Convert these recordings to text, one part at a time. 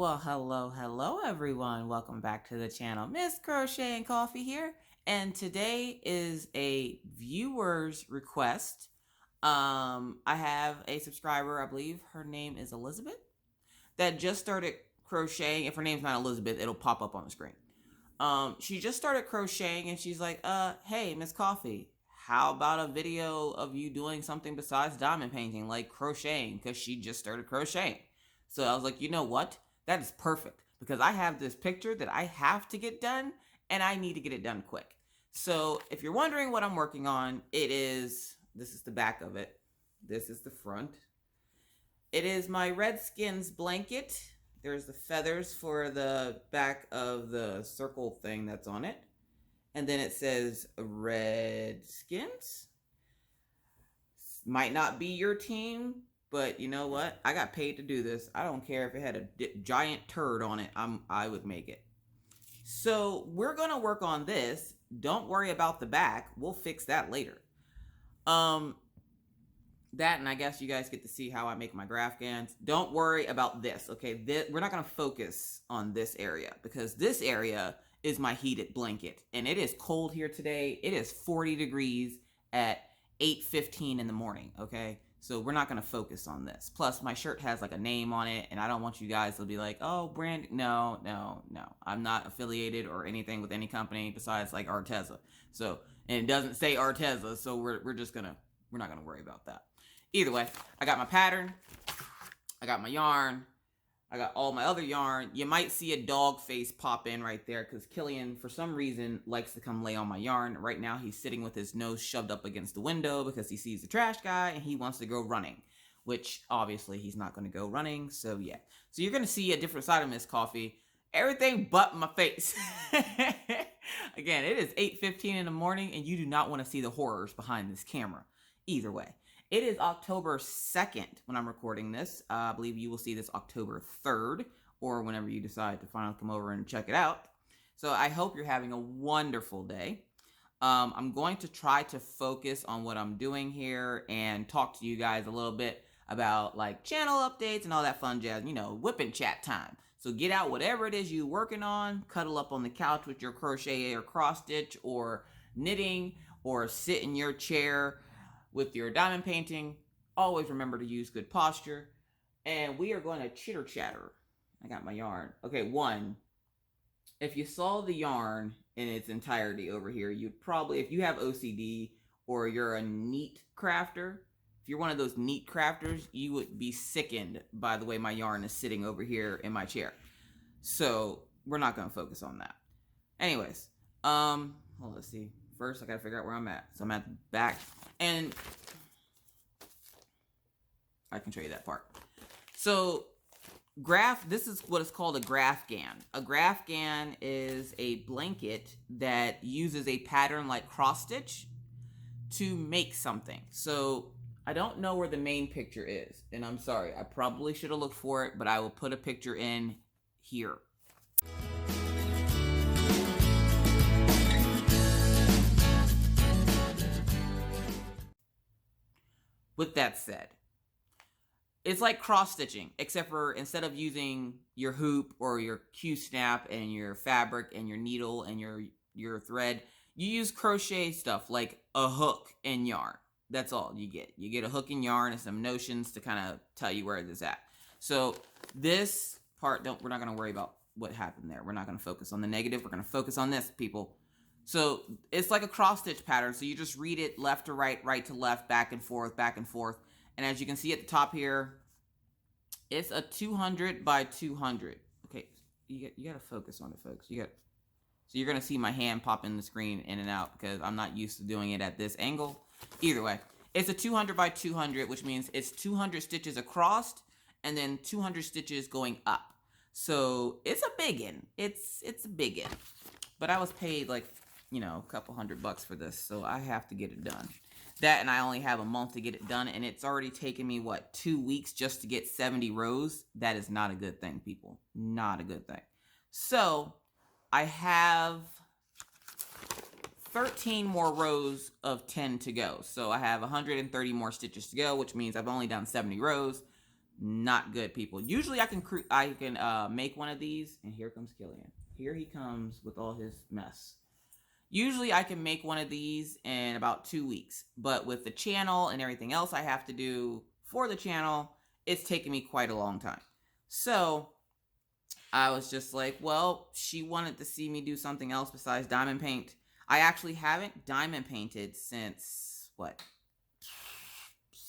Well, hello everyone. Welcome back to the channel. Miss Crochet and Coffee here. And today is a viewer's request. I have a subscriber, I believe her name is Elizabeth, that just started crocheting. If her name's not Elizabeth, it'll pop up on the screen. She just started crocheting and she's like, hey, Miss Coffee, how about a video of you doing something besides diamond painting, like crocheting? Because she just started crocheting. So I was like, you know what? That is perfect because I have this picture that I have to get done and I need to get it done quick. So if you're wondering what I'm working on, this is the back of it. This is the front. It is my Redskins blanket. There's the feathers for the back of the circle thing that's on it. And then it says Redskins. Might not be your team, but you know what? I got paid to do this. I don't care if it had a giant turd on it. I would make it. So we're going to work on this. Don't worry about the back. We'll fix that later. That, and I guess you guys get to see how I make my Grafgans. Don't worry about this, okay? We're not going to focus on this area because this area is my heated blanket. And it is cold here today. It is 40 degrees at 8:15 in the morning, okay? So we're not going to focus on this. Plus, my shirt has like a name on it, and I don't want you guys to be like, oh, brand. No. I'm not affiliated or anything with any company besides like Arteza. So, and it doesn't say Arteza, so we're not going to worry about that. Either way, I got my pattern, I got my yarn, I got all my other yarn. You might see a dog face pop in right there because Killian, for some reason, likes to come lay on my yarn. Right now, he's sitting with his nose shoved up against the window because he sees the trash guy and he wants to go running, which obviously he's not going to go running. So yeah, so you're going to see a different side of Miss Coffee. Everything but my face. Again, it is 8:15 in the morning and you do not want to see the horrors behind this camera. Either way. It is October 2nd when I'm recording this. I believe you will see this October 3rd or whenever you decide to finally come over and check it out. So I hope you're having a wonderful day. I'm going to try to focus on what I'm doing here and talk to you guys a little bit about like channel updates and all that fun jazz, you know, whip and chat time. So get out whatever it is you're working on, cuddle up on the couch with your crochet or cross stitch or knitting, or sit in your chair with your diamond painting. Always remember to use good posture. And we are going to chitter chatter. I got my yarn. Okay, one, if you saw the yarn in its entirety over here, you'd probably, if you have OCD or you're a neat crafter, if you're one of those neat crafters, you would be sickened by the way my yarn is sitting over here in my chair. So we're not going to focus on that. Anyways, well, let's see. First, I got to figure out where I'm at. So I'm at the back. And I can show you that part. So this is what is called a Grafgan. A Grafgan is a blanket that uses a pattern like cross stitch to make something. So I don't know where the main picture is, and I'm sorry. I probably should have looked for it, but I will put a picture in here. With that said, it's like cross stitching, except for instead of using your hoop or your Q-snap and your fabric and your needle and your thread, you use crochet stuff like a hook and yarn. That's all you get. You get a hook and yarn and some notions to kind of tell you where it is at. So this part, we're not going to worry about what happened there. We're not going to focus on the negative. We're going to focus on this, people. So it's like a cross stitch pattern. So you just read it left to right, right to left, back and forth, back and forth. And as you can see at the top here, it's a 200 by 200. Okay, you got to focus on it, folks. So you're going to see my hand pop in the screen in and out because I'm not used to doing it at this angle. Either way, it's a 200 by 200, which means it's 200 stitches across and then 200 stitches going up. So it's a biggin. It's a biggin. But I was paid like, you know, a couple $100 for this, so I have to get it done. That, and I only have a month to get it done, and it's already taken me, what, 2 weeks just to get 70 rows? That is not a good thing, people. Not a good thing. So, I have 13 more rows of 10 to go. So, I have 130 more stitches to go, which means I've only done 70 rows. Not good, people. Usually I can make one of these, and here comes Killian. Here he comes with all his mess. Usually I can make one of these in about 2 weeks, but with the channel and everything else I have to do for the channel, it's taken me quite a long time. So I was just like, well, she wanted to see me do something else besides diamond paint. I actually haven't diamond painted since, what,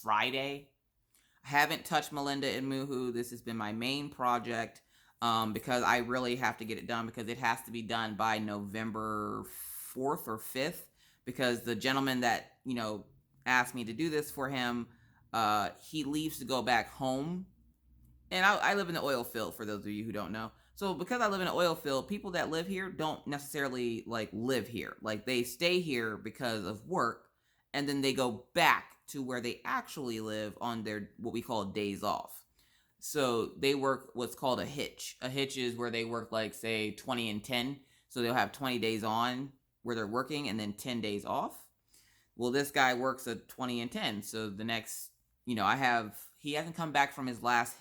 Friday? I haven't touched Melinda and Moohoo. This has been my main project because I really have to get it done because it has to be done by November 4th or 5th because the gentleman that, you know, asked me to do this for him, he leaves to go back home. And I live in the oil field, for those of you who don't know. So because I live in an oil field, people that live here don't necessarily like live here. Like they stay here because of work, and then they go back to where they actually live on their what we call days off. So they work what's called a hitch. A hitch is where they work like say 20 and 10. So they'll have 20 days on where they're working and then 10 days off. Well, this guy works at 20 and 10. So the next, you know, he hasn't come back from his last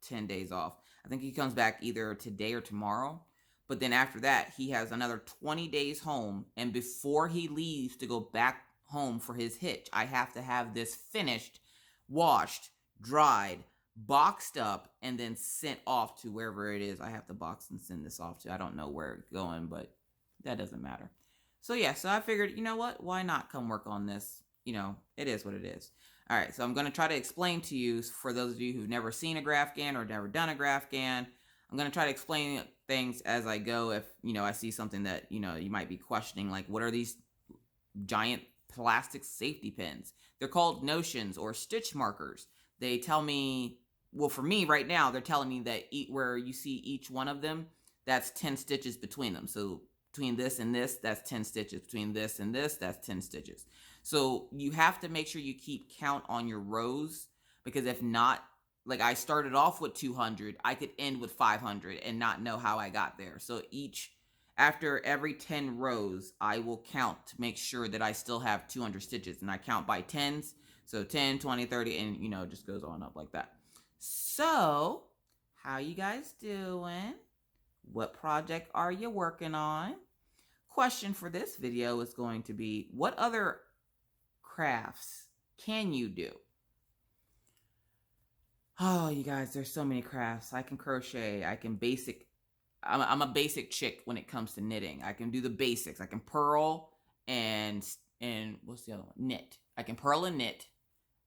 10 days off. I think he comes back either today or tomorrow. But then after that, he has another 20 days home. And before he leaves to go back home for his hitch, I have to have this finished, washed, dried, boxed up, and then sent off to wherever it is I have to box and send this off to. I don't know where it's going, but that doesn't matter. So yeah, so I figured, you know what? Why not come work on this? You know, it is what it is. All right, so I'm going to try to explain to you, for those of you who've never seen a GraphGAN or never done a GraphGAN, I'm going to try to explain things as I go. If, you know, I see something that, you know, you might be questioning, like, what are these giant plastic safety pins? They're called notions or stitch markers. They tell me, well, for me right now, they're telling me that where you see each one of them, that's 10 stitches between them. So between this and this, that's 10 stitches. Between this and this, that's 10 stitches. So you have to make sure you keep count on your rows, because if not, like I started off with 200, I could end with 500 and not know how I got there. So after every 10 rows, I will count to make sure that I still have 200 stitches, and I count by tens. So 10, 20, 30, and you know, it just goes on up like that. So how you guys doing? What project are you working on? Question for this video is going to be, what other crafts can you do? Oh, you guys, there's so many crafts. I can crochet. I can I'm a basic chick when it comes to knitting. I can do the basics. I can purl and what's the other one? Knit. I can purl and knit.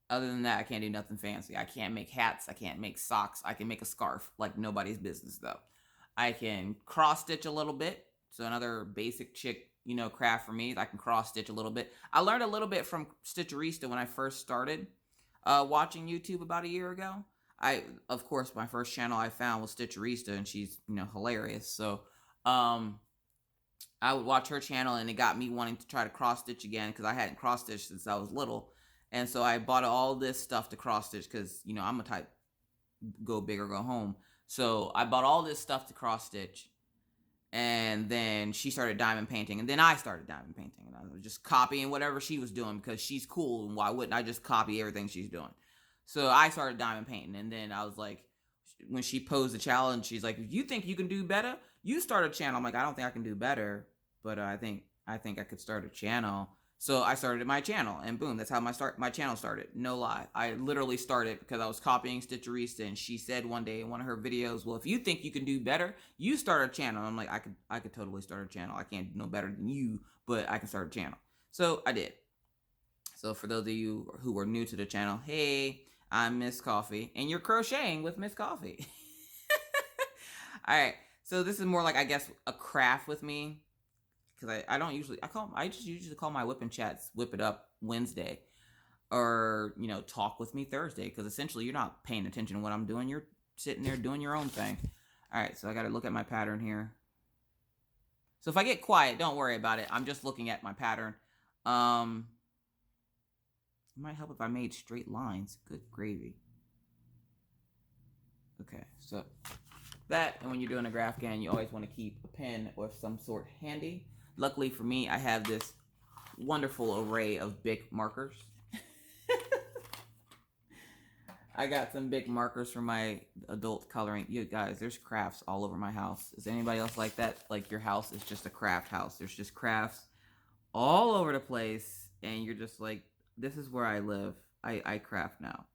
Other than that, I can't do nothing fancy. I can't make hats. I can't make socks. I can make a scarf like nobody's business though. I can cross stitch a little bit. So another basic chick, you know, craft for me is I can cross stitch a little bit. I learned a little bit from Stitcherista when I first started watching YouTube about a year ago. Of course, my first channel I found was Stitcherista, and she's, you know, hilarious. So I would watch her channel, and it got me wanting to try to cross stitch again because I hadn't cross stitched since I was little. And so I bought all this stuff to cross stitch because, you know, I'm a type go big or go home. So I bought all this stuff to cross stitch. And then she started diamond painting, and then I started diamond painting, and I was just copying whatever she was doing because she's cool, and why wouldn't I just copy everything she's doing? So I started diamond painting, and then I was like, when she posed the challenge, she's like, if you think you can do better, you start a channel. I'm like, I don't think I can do better, but I think I could start a channel. So I started my channel, and boom, that's how my channel started. No lie. I literally started because I was copying Stitcherista, and she said one day in one of her videos, well, if you think you can do better, you start a channel. I'm like, I could totally start a channel. I can't do no better than you, but I can start a channel. So I did. So for those of you who are new to the channel, hey, I'm Miss Coffee, and you're crocheting with Miss Coffee. All right. So this is more like, I guess, a craft with me. Because I just usually call my whipping chats Whip It Up Wednesday, or, you know, Talk With Me Thursday, because essentially you're not paying attention to what I'm doing. You're sitting there doing your own thing. All right, so I got to look at my pattern here. So if I get quiet, don't worry about it. I'm just looking at my pattern. It might help if I made straight lines. Good gravy. Okay, so that, and when you're doing a GraphGAN, you always want to keep a pen or some sort handy. Luckily for me, I have this wonderful array of big markers. I got some big markers for my adult coloring. You guys, there's crafts all over my house. Is anybody else like that? Like your house is just a craft house. There's just crafts all over the place. And you're just like, this is where I live. I craft now.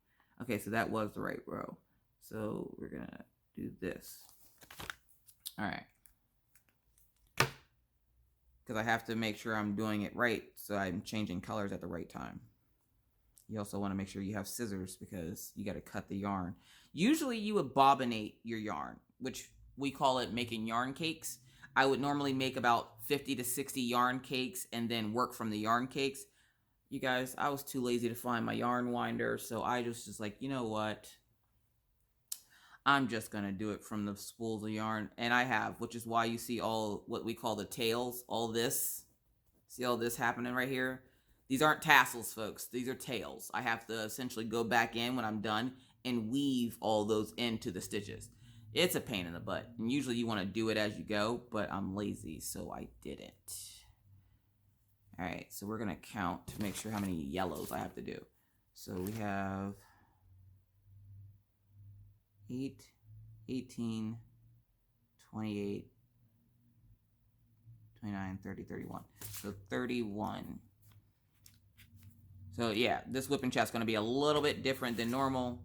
Okay, so that was the right row. So we're going to do this. All right. Because I have to make sure I'm doing it right. So I'm changing colors at the right time. You also want to make sure you have scissors because you got to cut the yarn. Usually you would bobbinate your yarn, which we call it making yarn cakes. I would normally make about 50 to 60 yarn cakes and then work from the yarn cakes. You guys, I was too lazy to find my yarn winder, so I just like, you know what? I'm just going to do it from the spools of yarn. And I have, which is why you see all what we call the tails, all this. See all this happening right here? These aren't tassels, folks. These are tails. I have to essentially go back in when I'm done and weave all those into the stitches. It's a pain in the butt. And usually you want to do it as you go, but I'm lazy, so I didn't. All right, so we're going to count to make sure how many yellows I have to do. So we have 8, 18, 28, 29, 30, 31. So 31. So yeah, this whipping chat's going to be a little bit different than normal.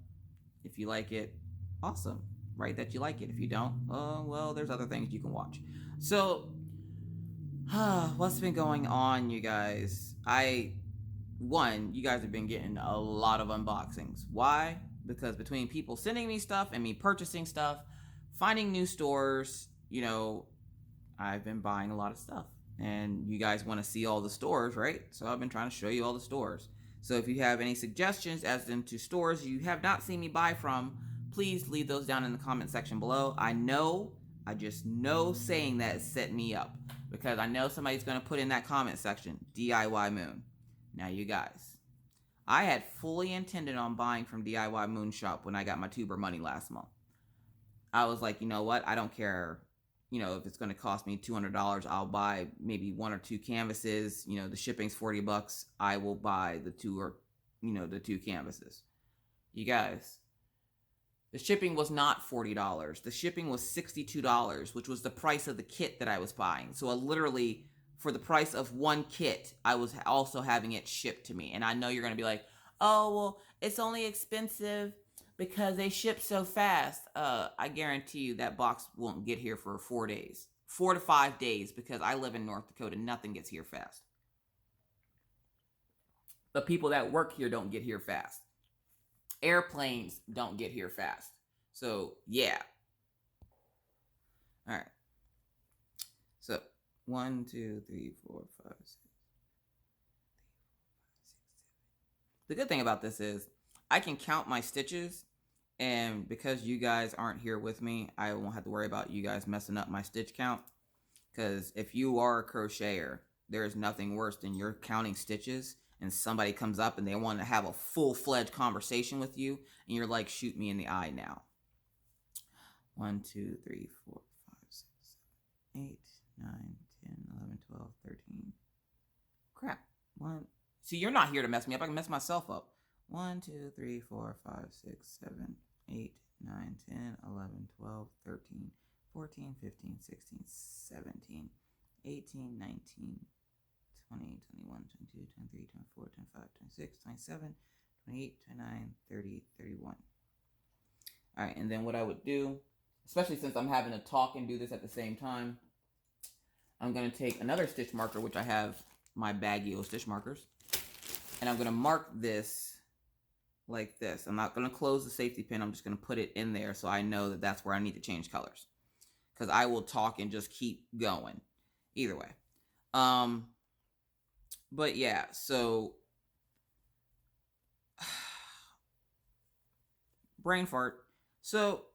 If you like it, awesome. Write that you like it. If you don't, well, there's other things you can watch. So, what's been going on, you guys? You guys have been getting a lot of unboxings. Why? Because between people sending me stuff and me purchasing stuff, finding new stores, you know, I've been buying a lot of stuff. And you guys want to see all the stores, right? So I've been trying to show you all the stores. So if you have any suggestions as into stores you have not seen me buy from, please leave those down in the comment section below. I just know saying that set me up. Because I know somebody's going to put in that comment section, DIY Moon. Now you guys, I had fully intended on buying from DIY Moon Shop when I got my tuber money last month. I was like, you know what? I don't care. You know, if it's going to cost me $200, I'll buy maybe 1 or 2 canvases. You know, the shipping's $40. I will buy the 2 canvases. You guys, the shipping was not $40. The shipping was $62, which was the price of the kit that I was buying. So I literally, for the price of 1 kit, I was also having it shipped to me. And I know you're going to be like, oh, well, it's only expensive because they ship so fast. I guarantee you that box won't get here for 4 days. 4 to 5 days, because I live in North Dakota. Nothing gets here fast. The people that work here don't get here fast. Airplanes don't get here fast. So, yeah. All right. So, 1, 2, 3, 4, 5, 6. The good thing about this is I can count my stitches. And because you guys aren't here with me, I won't have to worry about you guys messing up my stitch count. Because if you are a crocheter, there is nothing worse than you're counting stitches and somebody comes up and they want to have a full-fledged conversation with you, and you're like, shoot me in the eye now. 1, 2, 3, 4, 5, 6, 7, 8, 9, 10, 11, 12, 13. Crap. 1. See, you're not here to mess me up. I can mess myself up. 1, 2, 3, 4, 5, 6, 7, 8, 9, 10, 11, 12, 13, 14, 15, 16, 17, 18, 19, 20, 21, 22, 23, 24, 25, 26, 27, 28, 29, 30, 31. All right, and then what I would do, especially since I'm having to talk and do this at the same time, I'm going to take another stitch marker, which I have my baggie of stitch markers, and I'm going to mark this like this. I'm not going to close the safety pin. I'm just going to put it in there so I know that that's where I need to change colors. Because I will talk and just keep going. Either way. But yeah, so brain fart. So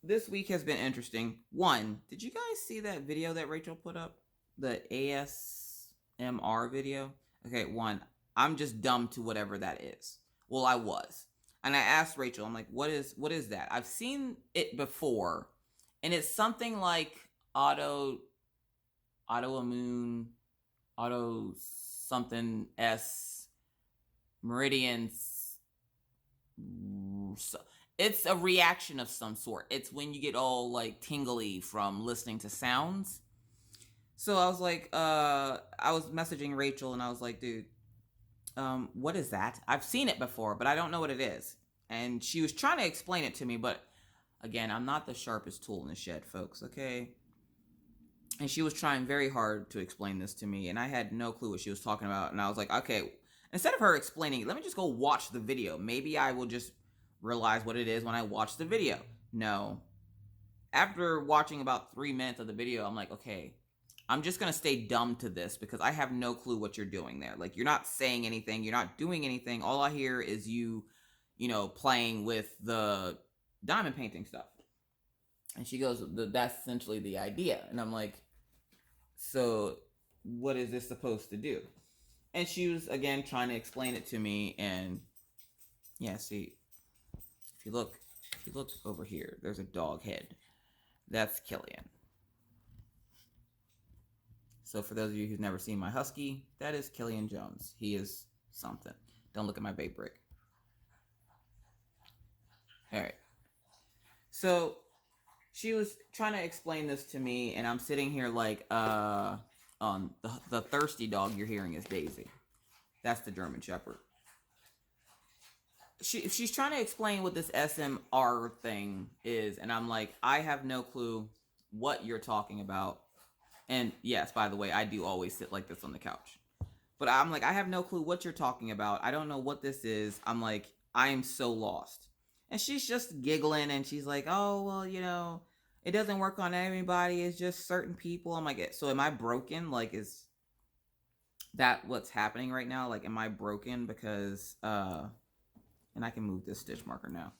this week has been interesting. 1, did you guys see that video that Rachel put up? The ASMR video? Okay, 1, I'm just dumb to whatever that is. Well, I was. And I asked Rachel, I'm like, what is that? I've seen it before. And it's something like auto something S meridians it's a reaction of some sort. It's when you get all like tingly from listening to sounds. So I was like, I was messaging Rachel and I was like, dude, what is that? I've seen it before, but I don't know what it is. And she was trying to explain it to me, but again, I'm not the sharpest tool in the shed, folks, okay? And she was trying very hard to explain this to me, and I had no clue what she was talking about. And I was like, okay, instead of her explaining it, let me just go watch the video. Maybe I will just realize what it is when I watch the video. No. After watching about 3 minutes of the video, I'm like, okay, I'm just going to stay dumb to this because I have no clue what you're doing there. Like, you're not saying anything. You're not doing anything. All I hear is you playing with the diamond painting stuff. And she goes, that's essentially the idea. And I'm like, so what is this supposed to do? And she was, again, trying to explain it to me. And yeah, see, if you look over here, there's a dog head. That's Killian. So for those of you who've never seen my husky, that is Killian Jones. He is something. Don't look at my bait brick. All right. So she was trying to explain this to me, and I'm sitting here like, the thirsty dog you're hearing is Daisy. That's the German Shepherd. She's trying to explain what this SMR thing is, and I'm like, I have no clue what you're talking about. And yes, by the way, I do always sit like this on the couch. But I'm like, I have no clue what you're talking about. I don't know what this is. I'm like, I am so lost. And she's just giggling, and she's like, oh, well, it doesn't work on everybody. It's just certain people. I'm like, so am I broken? Like, is that what's happening right now? Like, am I broken? Because, and I can move this stitch marker now.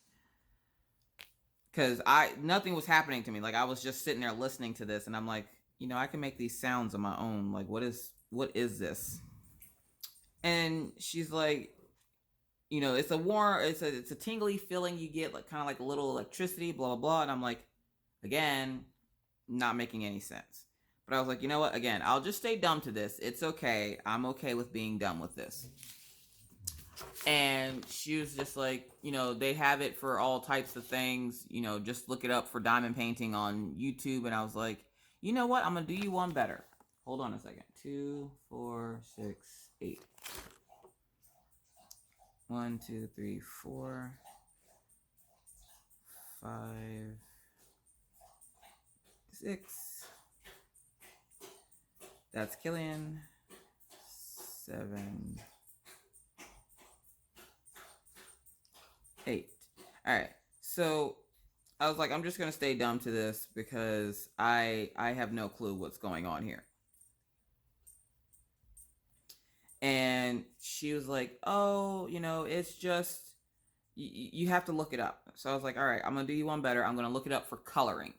Because nothing was happening to me. Like, I was just sitting there listening to this, and I'm like, I can make these sounds on my own. Like, what is this? And she's like, it's a tingly feeling you get, like kind of like a little electricity, blah, blah, blah. And I'm like, again, not making any sense. But I was like, you know what? Again, I'll just stay dumb to this. It's okay. I'm okay with being dumb with this. And she was just like, they have it for all types of things. Just look it up for diamond painting on YouTube. And I was like, you know what? I'm going to do you one better. Hold on a second. 2, 4, 6, 8. 1, 2, 3, 4, 5, 6. That's Killian. 7, 8. All right. So I was like, I'm just going to stay dumb to this because I have no clue what's going on here. And she was like, oh, it's just, you have to look it up. So I was like, all right, I'm going to do you one better. I'm going to look it up for coloring.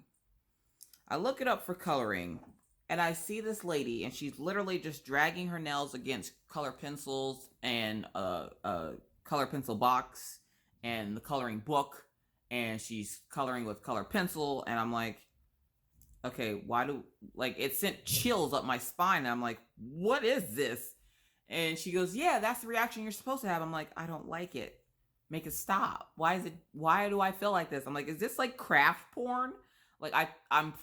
I look it up for coloring, and I see this lady, and she's literally just dragging her nails against color pencils and a color pencil box and the coloring book. And she's coloring with color pencil, and I'm like, okay, it sent chills up my spine, and I'm like, what is this? And she goes, yeah, that's the reaction you're supposed to have. I'm like, I don't like it. Make it stop. Why do I feel like this? I'm like, is this like craft porn? Like, I'm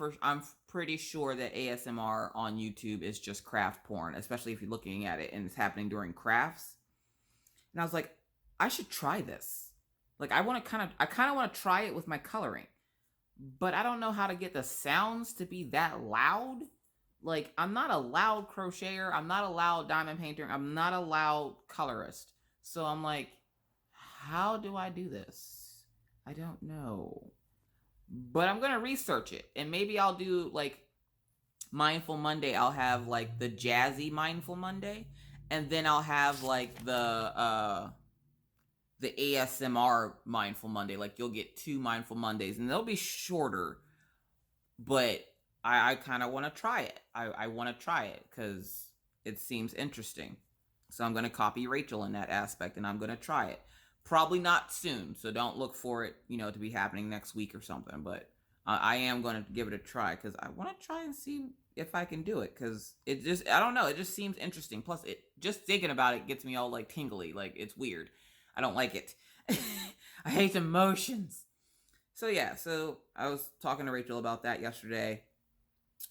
pretty sure that ASMR on YouTube is just craft porn, especially if you're looking at it and it's happening during crafts. And I was like, I should try this. Like, I kind of want to try it with my coloring, but I don't know how to get the sounds to be that loud. Like, I'm not a loud crocheter. I'm not a loud diamond painter. I'm not a loud colorist. So I'm like, how do I do this? I don't know. But I'm going to research it. And maybe I'll do, like, Mindful Monday. I'll have, like, the jazzy Mindful Monday. And then I'll have, like, the ASMR Mindful Monday. Like, you'll get 2 Mindful Mondays. And they'll be shorter. But I kind of want to try it. I want to try it because it seems interesting. So I'm going to copy Rachel in that aspect, and I'm going to try it. Probably not soon, so don't look for it, to be happening next week or something. But I am going to give it a try because I want to try and see if I can do it. Because I don't know, it just seems interesting. Plus, just thinking about it gets me all, like, tingly. Like, it's weird. I don't like it. I hate emotions. So yeah, so I was talking to Rachel about that yesterday.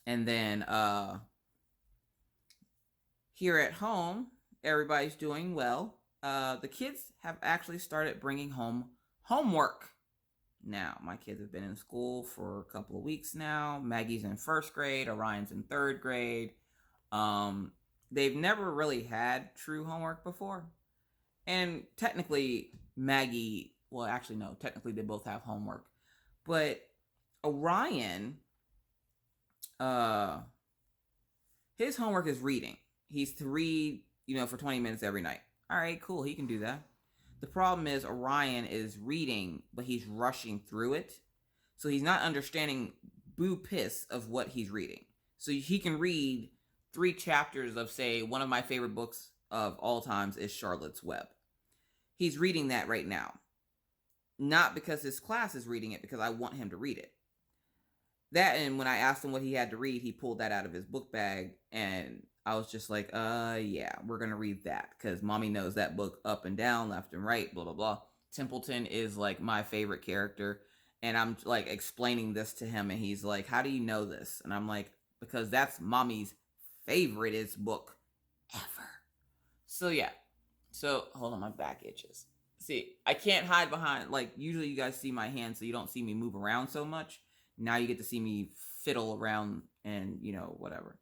And then here at home, everybody's doing well. The kids have actually started bringing home homework. Now, my kids have been in school for a couple of weeks now. Maggie's in first grade, Orion's in third grade. They've never really had true homework before. And technically, Maggie, well, actually, no, technically they both have homework. But Orion, his homework is reading. He's to read, for 20 minutes every night. All right, cool. He can do that. The problem is Orion is reading, but he's rushing through it. So he's not understanding boo piss of what he's reading. So he can read 3 chapters of, say, one of my favorite books of all times is Charlotte's Web. He's reading that right now. Not because his class is reading it, because I want him to read it. That, and when I asked him what he had to read, he pulled that out of his book bag, and I was just like, yeah, we're going to read that, because mommy knows that book up and down, left and right, blah, blah, blah. Templeton is, like, my favorite character, and I'm, like, explaining this to him, and he's like, how do you know this? And I'm like, because that's mommy's favoriteest book ever. So, yeah. So, hold on, my back itches. See, I can't hide behind, like, usually you guys see my hand, so you don't see me move around so much. Now you get to see me fiddle around and, whatever.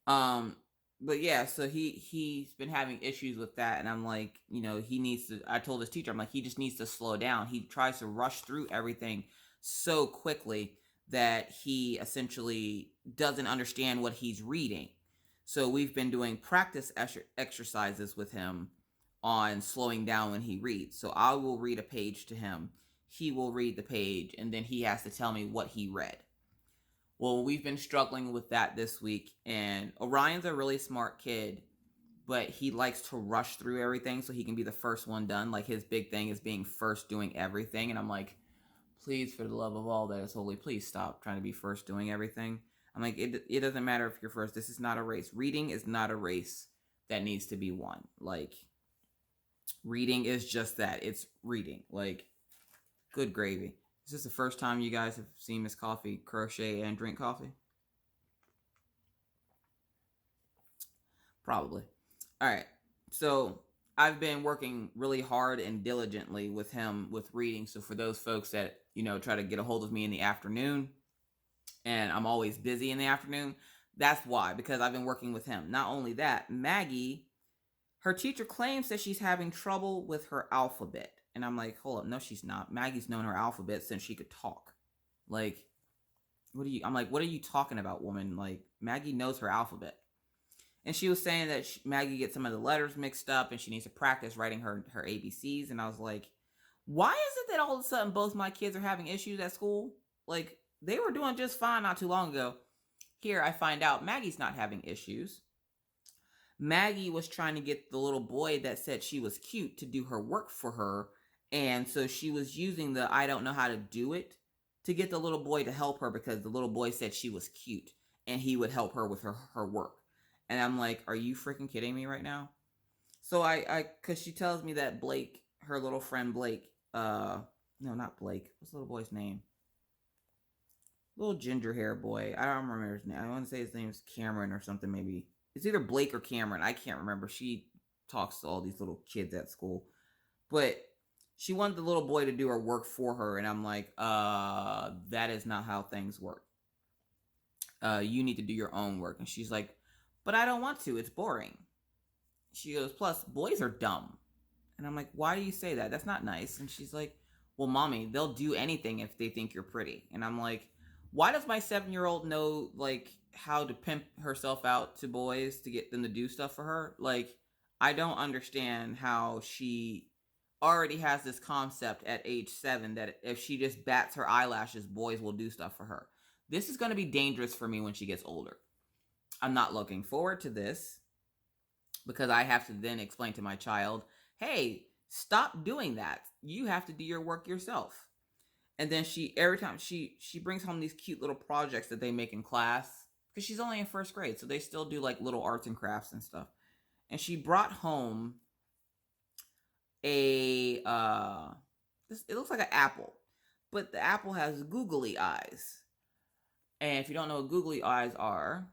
But yeah, so he's been having issues with that, and I'm like, he needs to, I told his teacher, I'm like, he just needs to slow down. He tries to rush through everything so quickly that he essentially doesn't understand what he's reading. So we've been doing practice exercises with him on slowing down when he reads. So I will read a page to him. He will read the page, and then he has to tell me what he read. Well, we've been struggling with that this week, and Orion's a really smart kid, but he likes to rush through everything so he can be the first one done. Like, his big thing is being first doing everything, and I'm like, please, for the love of all that is holy, please stop trying to be first doing everything. I'm like, it doesn't matter if you're first. This is not a race. Reading is not a race that needs to be won. Like, reading is just that. It's reading. Like, good gravy. Is this the first time you guys have seen Miss Coffee crochet and drink coffee? Probably. All right. So I've been working really hard and diligently with him with reading. So for those folks that, try to get a hold of me in the afternoon, and I'm always busy in the afternoon, that's why, because I've been working with him. Not only that, Maggie, her teacher claims that she's having trouble with her alphabet. And I'm like, hold up, no, she's not. Maggie's known her alphabet since she could talk. Like, I'm like, what are you talking about, woman? Like, Maggie knows her alphabet. And she was saying that Maggie gets some of the letters mixed up and she needs to practice writing her ABCs. And I was like, why is it that all of a sudden both my kids are having issues at school? Like, they were doing just fine not too long ago. Here I find out Maggie's not having issues. Maggie was trying to get the little boy that said she was cute to do her work for her. And so she was using the I don't know how to do it to get the little boy to help her, because the little boy said she was cute and he would help her with her work. And I'm like, are you freaking kidding me right now? So because she tells me that Blake, her little friend Blake, no, not Blake. What's the little boy's name? Little ginger hair boy. I don't remember his name. I want to say his name is Cameron or something, maybe. It's either Blake or Cameron. I can't remember. She talks to all these little kids at school. But she wanted the little boy to do her work for her. And I'm like, that is not how things work. You need to do your own work. And she's like, but I don't want to. It's boring. She goes, plus, boys are dumb. And I'm like, why do you say that? That's not nice. And she's like, well, mommy, they'll do anything if they think you're pretty. And I'm like, why does my 7-year-old know, like, how to pimp herself out to boys to get them to do stuff for her? Like, I don't understand how she already has this concept at age 7 that if she just bats her eyelashes, boys will do stuff for her. This is going to be dangerous for me when she gets older. I'm not looking forward to this, because I have to then explain to my child, hey, stop doing that. You have to do your work yourself. And then every time she brings home these cute little projects that they make in class, because she's only in first grade, so they still do like little arts and crafts and stuff. And she brought home a it looks like an apple, but the apple has googly eyes. And if you don't know what googly eyes are,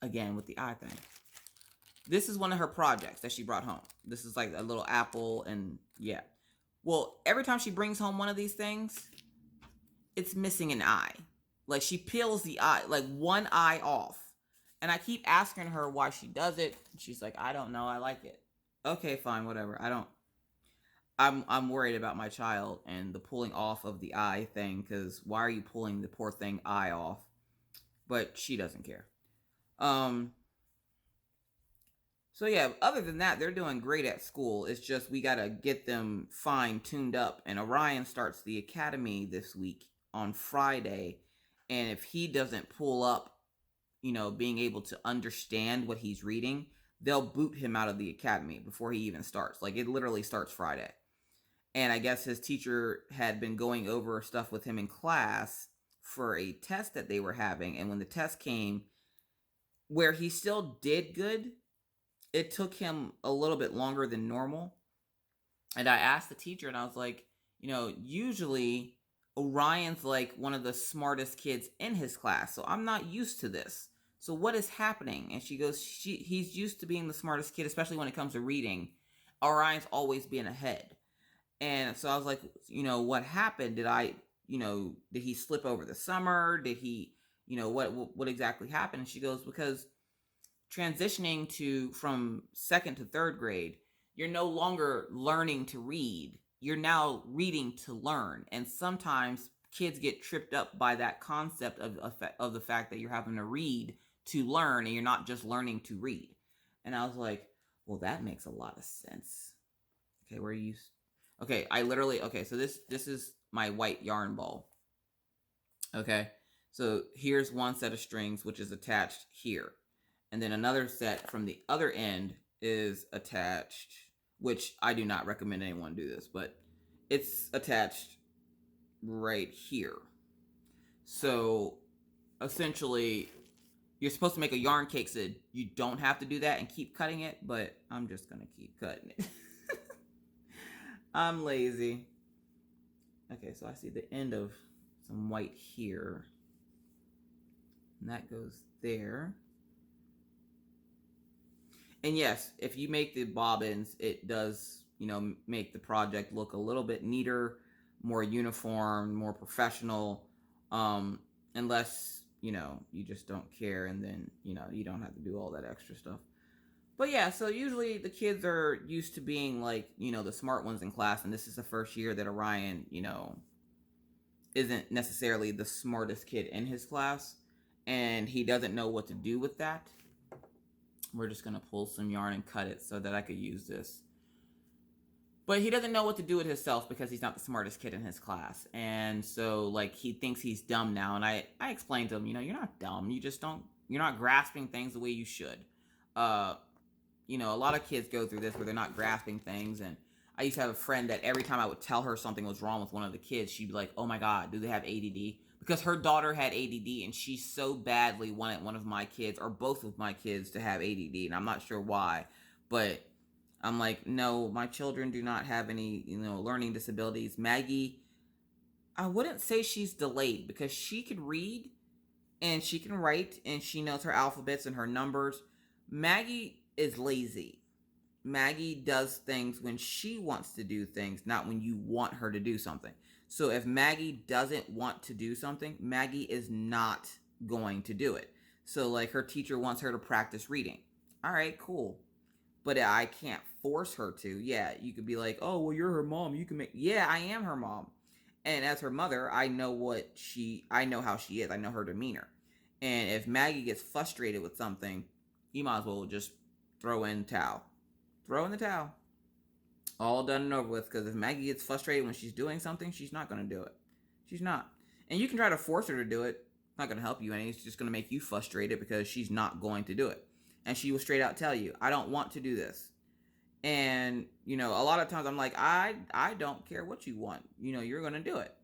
again with the eye thing, this is one of her projects that she brought home. This is like a little apple, and yeah. Well, every time she brings home one of these things, it's missing an eye. Like she peels the eye, like one eye off. And I keep asking her why she does it. She's like, I don't know, I like it. Okay, fine, whatever. I'm worried about my child and the pulling off of the eye thing, because why are you pulling the poor thing eye off? But she doesn't care. So yeah, other than that, they're doing great at school. It's just we gotta get them fine tuned up. And Orion starts the academy this week on Friday, and if he doesn't pull up, being able to understand what he's reading, they'll boot him out of the academy before he even starts. Like, it literally starts Friday. And I guess his teacher had been going over stuff with him in class for a test that they were having. And when the test came, where he still did good, it took him a little bit longer than normal. And I asked the teacher, and I was like, usually Orion's like one of the smartest kids in his class, so I'm not used to this. So what is happening? And she goes, he's used to being the smartest kid, especially when it comes to reading. Orion's always being ahead. And so I was like, what happened? Did he slip over the summer? Did he, what exactly happened? And she goes, because transitioning from second to third grade, you're no longer learning to read. You're now reading to learn. And sometimes kids get tripped up by that concept of the fact that you're having to read to learn, and you're not just learning to read. And I was like, well, that makes a lot of sense. Okay, where are you? Okay, so this is my white yarn ball. Okay, so here's one set of strings, which is attached here. And then another set from the other end is attached, which I do not recommend anyone do this, but it's attached right here. So essentially, you're supposed to make a yarn cake, so you don't have to do that and keep cutting it, but I'm just going to keep cutting it. I'm lazy. Okay, so I see the end of some white here. And that goes there. And yes, if you make the bobbins, it does, make the project look a little bit neater, more uniform, more professional, unless, you just don't care, and then, you don't have to do all that extra stuff. But yeah, so usually the kids are used to being like, the smart ones in class, and this is the first year that Orion, isn't necessarily the smartest kid in his class, and he doesn't know what to do with that. We're just going to pull some yarn and cut it so that I could use this. But he doesn't know what to do with himself because he's not the smartest kid in his class. And so, like, he thinks he's dumb now. And I explained to him, you're not dumb. You're not grasping things the way you should. A lot of kids go through this where they're not grasping things. And I used to have a friend that every time I would tell her something was wrong with one of the kids, she'd be like, oh my God, do they have ADD? Because her daughter had ADD, and she so badly wanted one of my kids, or both of my kids, to have ADD. And I'm not sure why, but I'm like, no, my children do not have any, learning disabilities. Maggie, I wouldn't say she's delayed, because she could read and she can write and she knows her alphabets and her numbers. Maggie is lazy. Maggie does things when she wants to do things, not when you want her to do something. So if Maggie doesn't want to do something, Maggie is not going to do it. So like her teacher wants her to practice reading. All right, cool. But I can't force her to. Yeah, you could be like, oh, well, you're her mom. You can make. Yeah, I am her mom. And as her mother, I know how she is. I know her demeanor. And if Maggie gets frustrated with something, you might as well just throw in the towel. Throw in the towel. All done and over with, because if Maggie gets frustrated when she's doing something, she's not going to do it. She's not. And you can try to force her to do it. It's not going to help you any. It's just going to make you frustrated because she's not going to do it. And she will straight out tell you, I don't want to do this. And, a lot of times I'm like, I don't care what you want. You're going to do it.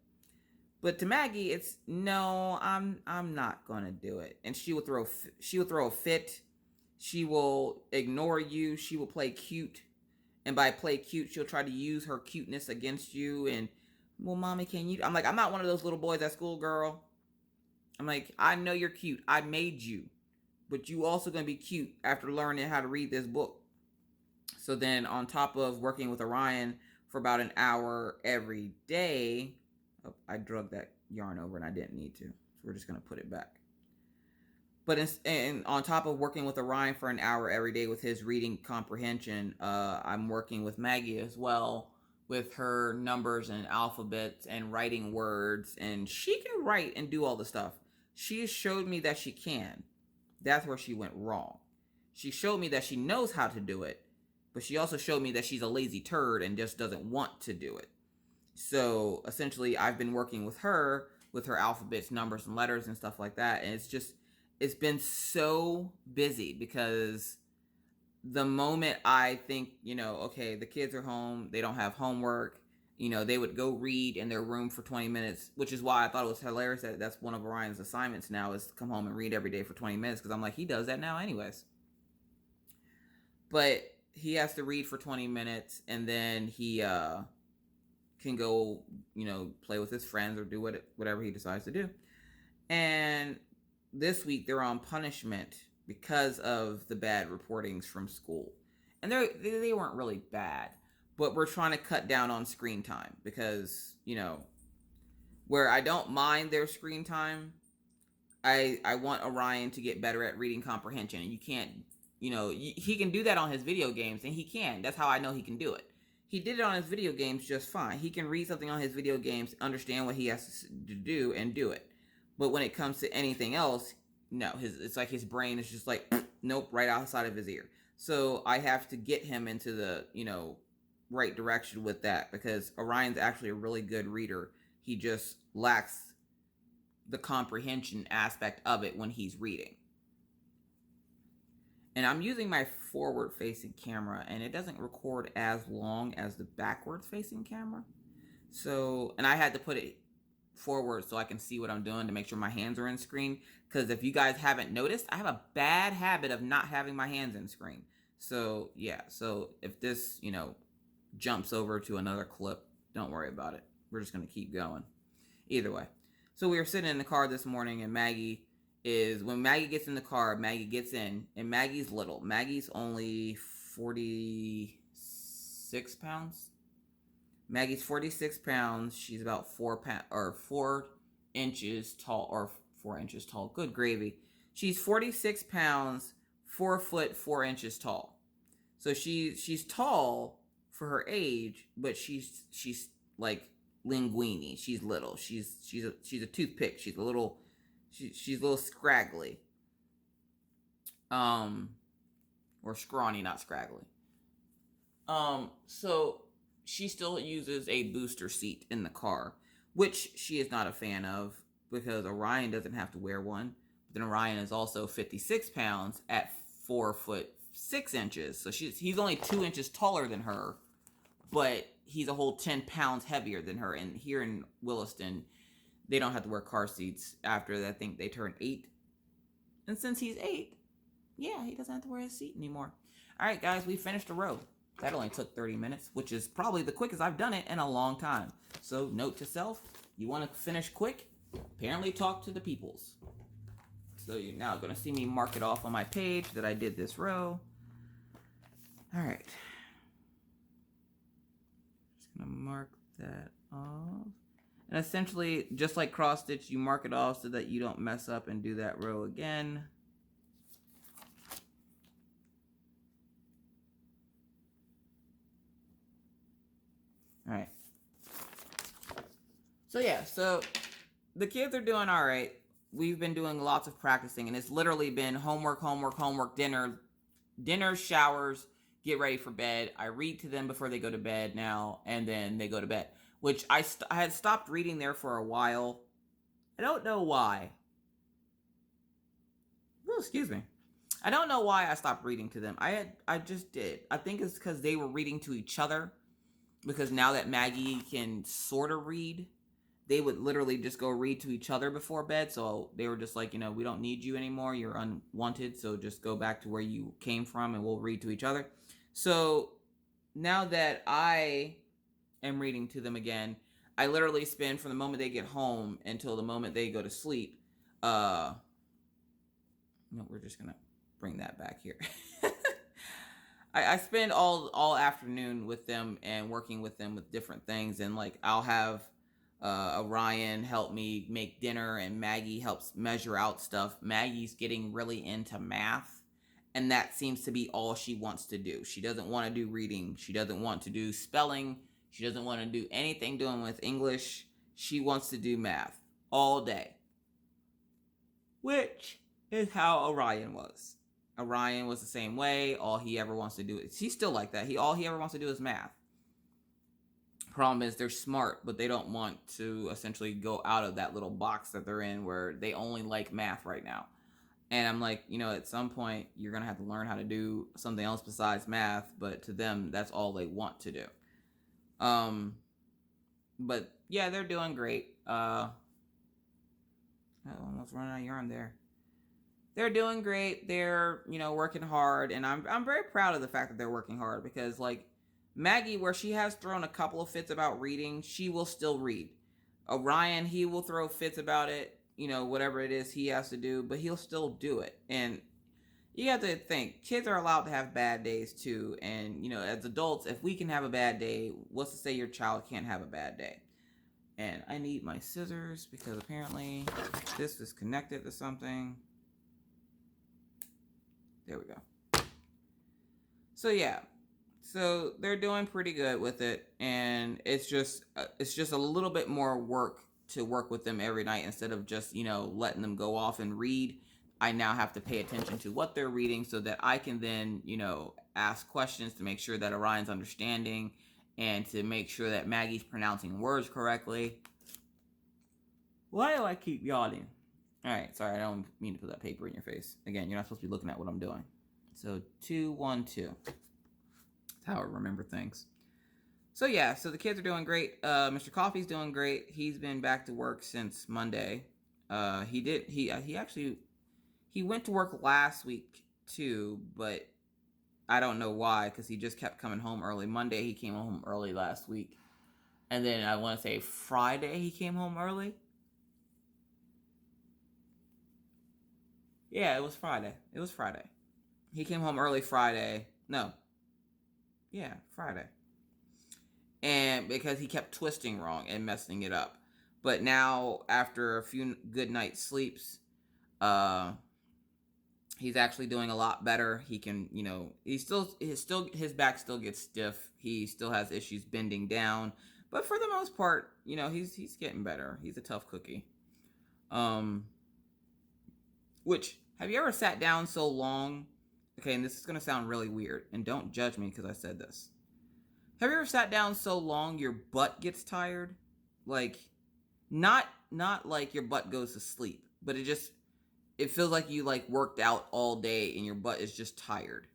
But to Maggie, it's, no, I'm not going to do it. And she would throw a fit. She will ignore you. She will play cute. And by play cute, she'll try to use her cuteness against you. And, well, mommy, can you? I'm like, I'm not one of those little boys at school, girl. I'm like, I know you're cute. I made you. But you also going to be cute after learning how to read this book. So then on top of working with Orion for about an hour every day, oh, I drug that yarn over and I didn't need to. So we're just going to put it back. But and on top of working with Orion for an hour every day with his reading comprehension, I'm working with Maggie as well with her numbers and alphabets and writing words. And she can write and do all the stuff. She has showed me that she can. That's where she went wrong. She showed me that she knows how to do it, but she also showed me that she's a lazy turd and just doesn't want to do it. So essentially, I've been working with her alphabets, numbers, and letters and stuff like that. And it's been so busy because the moment I think, okay, the kids are home, they don't have homework, they would go read in their room for 20 minutes, which is why I thought it was hilarious that that's one of Orion's assignments now is to come home and read every day for 20 minutes. Because I'm like, he does that now anyways. But he has to read for 20 minutes and then he can go, play with his friends or do whatever he decides to do. And this week they're on punishment because of the bad reportings from school. And they weren't really bad, but we're trying to cut down on screen time because, where I don't mind their screen time, I want Orion to get better at reading comprehension. And you can't, he can do that on his video games, and he can. That's how I know he can do it. He did it on his video games just fine. He can read something on his video games, understand what he has to do, and do it. But when it comes to anything else, no, it's like his brain is just like, nope, right outside of his ear. So I have to get him into the, right direction with that because Orion's actually a really good reader. He just lacks the comprehension aspect of it when he's reading. And I'm using my forward-facing camera, and it doesn't record as long as the backward-facing camera. So, and I had to put it forward so I can see what I'm doing to make sure my hands are in screen. Because if you guys haven't noticed, I have a bad habit of not having my hands in screen. So, yeah. So, if this, jumps over to another clip, don't worry about it. We're just going to keep going. Either way. So, we were sitting in the car this morning, and when Maggie gets in the car, Maggie gets in, and Maggie's little. Maggie's only 46 pounds. Maggie's 46 pounds. She's about 4 inches tall, or 4 inches tall. Good gravy. She's 46 pounds, 4 foot 4 inches tall. So she's tall for her age, but she's like linguini. She's little. She's a toothpick. She's a little scraggly. Or scrawny, not scraggly. So she still uses a booster seat in the car, which she is not a fan of because Orion doesn't have to wear one. But then Orion is also 56 pounds at 4 foot 6 inches. So he's only 2 inches taller than her, but he's a whole 10 pounds heavier than her. And here in Williston, they don't have to wear car seats after I think they turn 8. And since he's 8, yeah, he doesn't have to wear his seat anymore. All right, guys, we finished a row. That only took 30 minutes, which is probably the quickest I've done it in a long time. So note to self, you want to finish quick? Apparently talk to the peoples. So you're now going to see me mark it off on my page that I did this row. All right. Just going to mark that off. And essentially, just like cross stitch, you mark it off so that you don't mess up and do that row again. All right. So yeah, so the kids are doing all right. We've been doing lots of practicing, and it's literally been homework, dinner, showers, get ready for bed. I read to them before they go to bed now, and then they go to bed, which I had stopped reading there for a while. I don't know why. Oh, excuse me. I don't know why I stopped reading to them. I just did. I think it's because they were reading to each other. Because now that Maggie can sort of read, they would literally just go read to each other before bed. So they were just like, we don't need you anymore. You're unwanted. So just go back to where you came from and we'll read to each other. So now that I am reading to them again, I literally spend from the moment they get home until the moment they go to sleep. No, we're just going to bring that back here. I spend all afternoon with them and working with them with different things. And like, I'll have Orion help me make dinner, and Maggie helps measure out stuff. Maggie's getting really into math, and that seems to be all she wants to do. She doesn't want to do reading. She doesn't want to do spelling. She doesn't want to do anything doing with English. She wants to do math all day, which is how Orion was. Orion was the same way. All he ever wants to do is, he's still like that. All he ever wants to do is math. Problem is, they're smart, but they don't want to essentially go out of that little box that they're in where they only like math right now. And I'm like, at some point you're gonna have to learn how to do something else besides math. But to them, that's all they want to do. But yeah, they're doing great. I almost run out of yarn there. They're doing great. They're, working hard, and I'm very proud of the fact that they're working hard, because like Maggie, where she has thrown a couple of fits about reading, she will still read. Orion, he will throw fits about it, whatever it is he has to do, but he'll still do it. And you have to think, kids are allowed to have bad days too. And, as adults, if we can have a bad day, what's to say your child can't have a bad day? And I need my scissors because apparently this is connected to something. There we go. So yeah, so they're doing pretty good with it, and it's just a little bit more work to work with them every night instead of just letting them go off and read. I now have to pay attention to what they're reading so that I can then ask questions to make sure that Orion's understanding and to make sure that Maggie's pronouncing words correctly. Why do I keep yawning? All right, sorry, I don't mean to put that paper in your face. Again, you're not supposed to be looking at what I'm doing. So 2, 1, 2. That's how I remember things. So yeah, so the kids are doing great. Mr. Coffee's doing great. He's been back to work since Monday. He went to work last week too, but I don't know why, because he just kept coming home early. Monday he came home early last week, and then I want to say Friday he came home early. Yeah, it was Friday. He came home early Friday. No. Yeah, Friday. And because he kept twisting wrong and messing it up. But now, after a few good night sleeps, he's actually doing a lot better. He can, his back still gets stiff. He still has issues bending down. But for the most part, he's getting better. He's a tough cookie. Which, have you ever sat down so long? Okay, and this is going to sound really weird, and don't judge me because I said this. Have you ever sat down so long your butt gets tired? Like, not like your butt goes to sleep, but it feels like you worked out all day and your butt is just tired.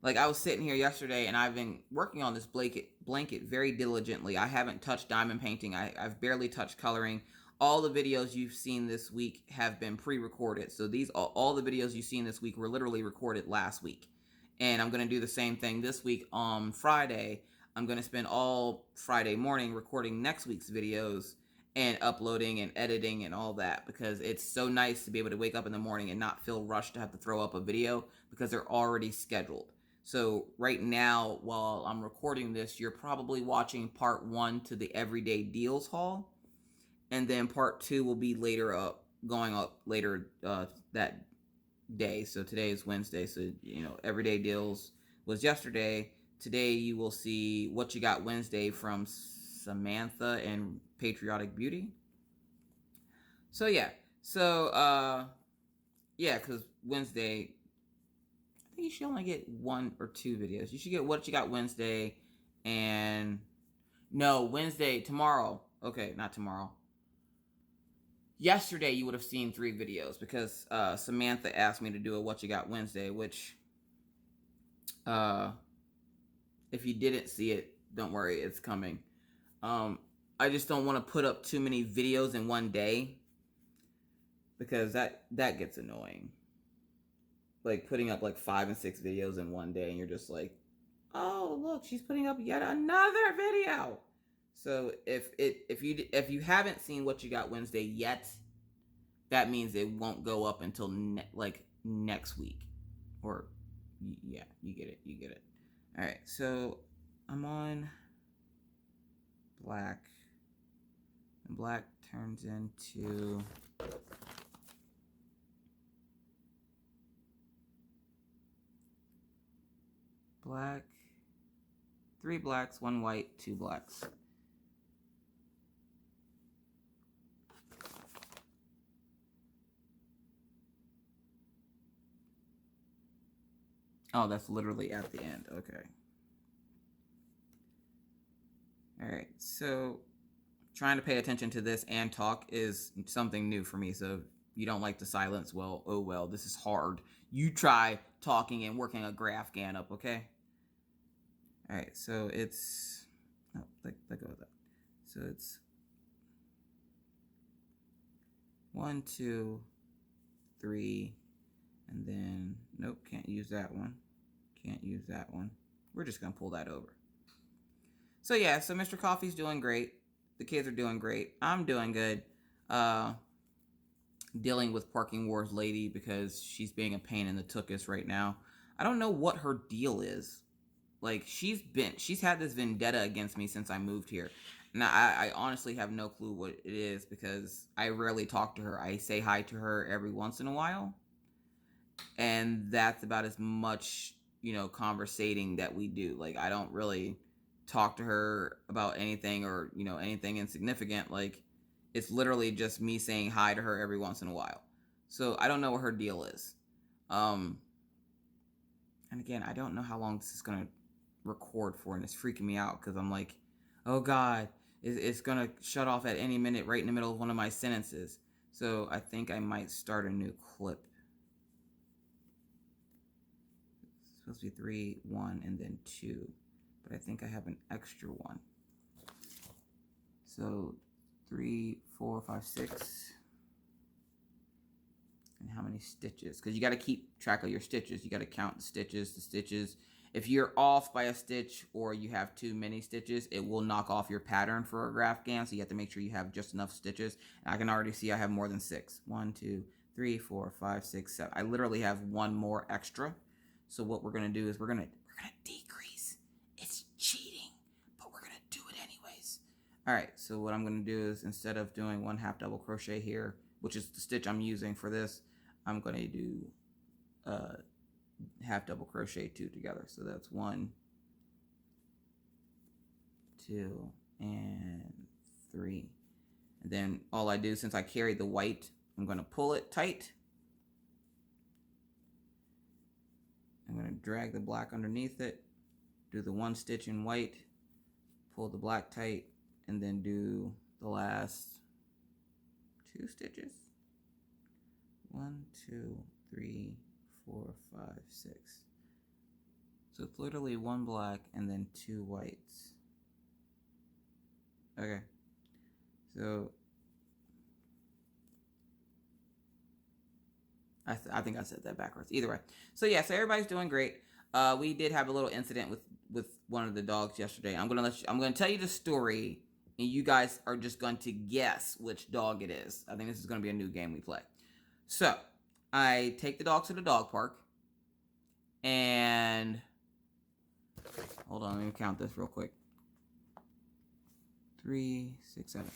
Like, I was sitting here yesterday and I've been working on this blanket very diligently. I haven't touched diamond painting. I've barely touched coloring. All the videos you've seen this week have been pre-recorded. So all the videos you've seen this week were literally recorded last week. And I'm going to do the same thing this week on Friday. I'm going to spend all Friday morning recording next week's videos and uploading and editing and all that, because it's so nice to be able to wake up in the morning and not feel rushed to have to throw up a video because they're already scheduled. So right now, while I'm recording this, you're probably watching part 1 to the Everyday Deals haul. And then part 2 will be going up later that day. So today is Wednesday. So, Everyday Deals was yesterday. Today you will see What You Got Wednesday from Samantha and Patriotic Beauty. So yeah. So, because Wednesday, I think you should only get 1 or 2 videos. You should get What You Got Wednesday and... No, Wednesday, tomorrow. Okay, not tomorrow. Yesterday, you would have seen 3 videos because Samantha asked me to do a What You Got Wednesday, which, if you didn't see it, don't worry, it's coming. I just don't want to put up too many videos in one day, because that gets annoying. Like putting up like 5 and 6 videos in one day, and you're just like, oh look, she's putting up yet another video. So if you haven't seen What You Got Wednesday yet, that means it won't go up until like next week. Or yeah, you get it. All right, so I'm on black, and black turns into black, 3 blacks, 1 white, 2 blacks. Oh, that's literally at the end. Okay. All right, so trying to pay attention to this and talk is something new for me. So you don't like the silence, well, oh well, this is hard. You try talking and working a graph GAN up, okay? All right, so it's, oh, let go of that. So it's 1, 2, 3, and then, nope, can't use that one. Can't use that one. We're just gonna pull that over. So yeah, so Mr. Coffee's doing great. The kids are doing great. I'm doing good. Dealing with Parking Wars lady because she's being a pain in the tuchus right now. I don't know what her deal is. Like, she's had this vendetta against me since I moved here. Now, I honestly have no clue what it is, because I rarely talk to her. I say hi to her every once in a while, and that's about as much, conversating that we do. Like, I don't really talk to her about anything, or, anything insignificant. Like, it's literally just me saying hi to her every once in a while. So I don't know what her deal is. And again, I don't know how long this is going to record for, and it's freaking me out, because I'm like, oh God, it's going to shut off at any minute right in the middle of one of my sentences. So I think I might start a new clip. It's supposed to be 3, 1, and then 2. But I think I have an extra one. So 3, 4, 5, 6. And how many stitches? Because you got to keep track of your stitches. You got to count the stitches. If you're off by a stitch, or you have too many stitches, it will knock off your pattern for a graph GAN. So you have to make sure you have just enough stitches. And I can already see I have more than 6. 1, 2, 3, 4, 5, 6, 7. I literally have one more extra. So what we're gonna do is we're gonna decrease. It's cheating, but we're gonna do it anyways. All right. So what I'm gonna do is, instead of doing 1 half double crochet here, which is the stitch I'm using for this, I'm going to do half double crochet 2 together. So that's 1, 2, and 3. And then all I do, since I carry the white, I'm going to pull it tight. I'm going to drag the black underneath it, do the 1 stitch in white, pull the black tight, and then do the last 2 stitches. 1, 2, 3, 4, 5, 6. So it's literally 1 black and then 2 whites. Okay. So I think I said that backwards. Either way. So yeah, so everybody's doing great. We did have a little incident with one of the dogs yesterday. I'm gonna tell you the story, and you guys are just going to guess which dog it is. I think this is gonna be a new game we play. So I take the dog to the dog park, and hold on, let me count this real quick. 3, 6, 7.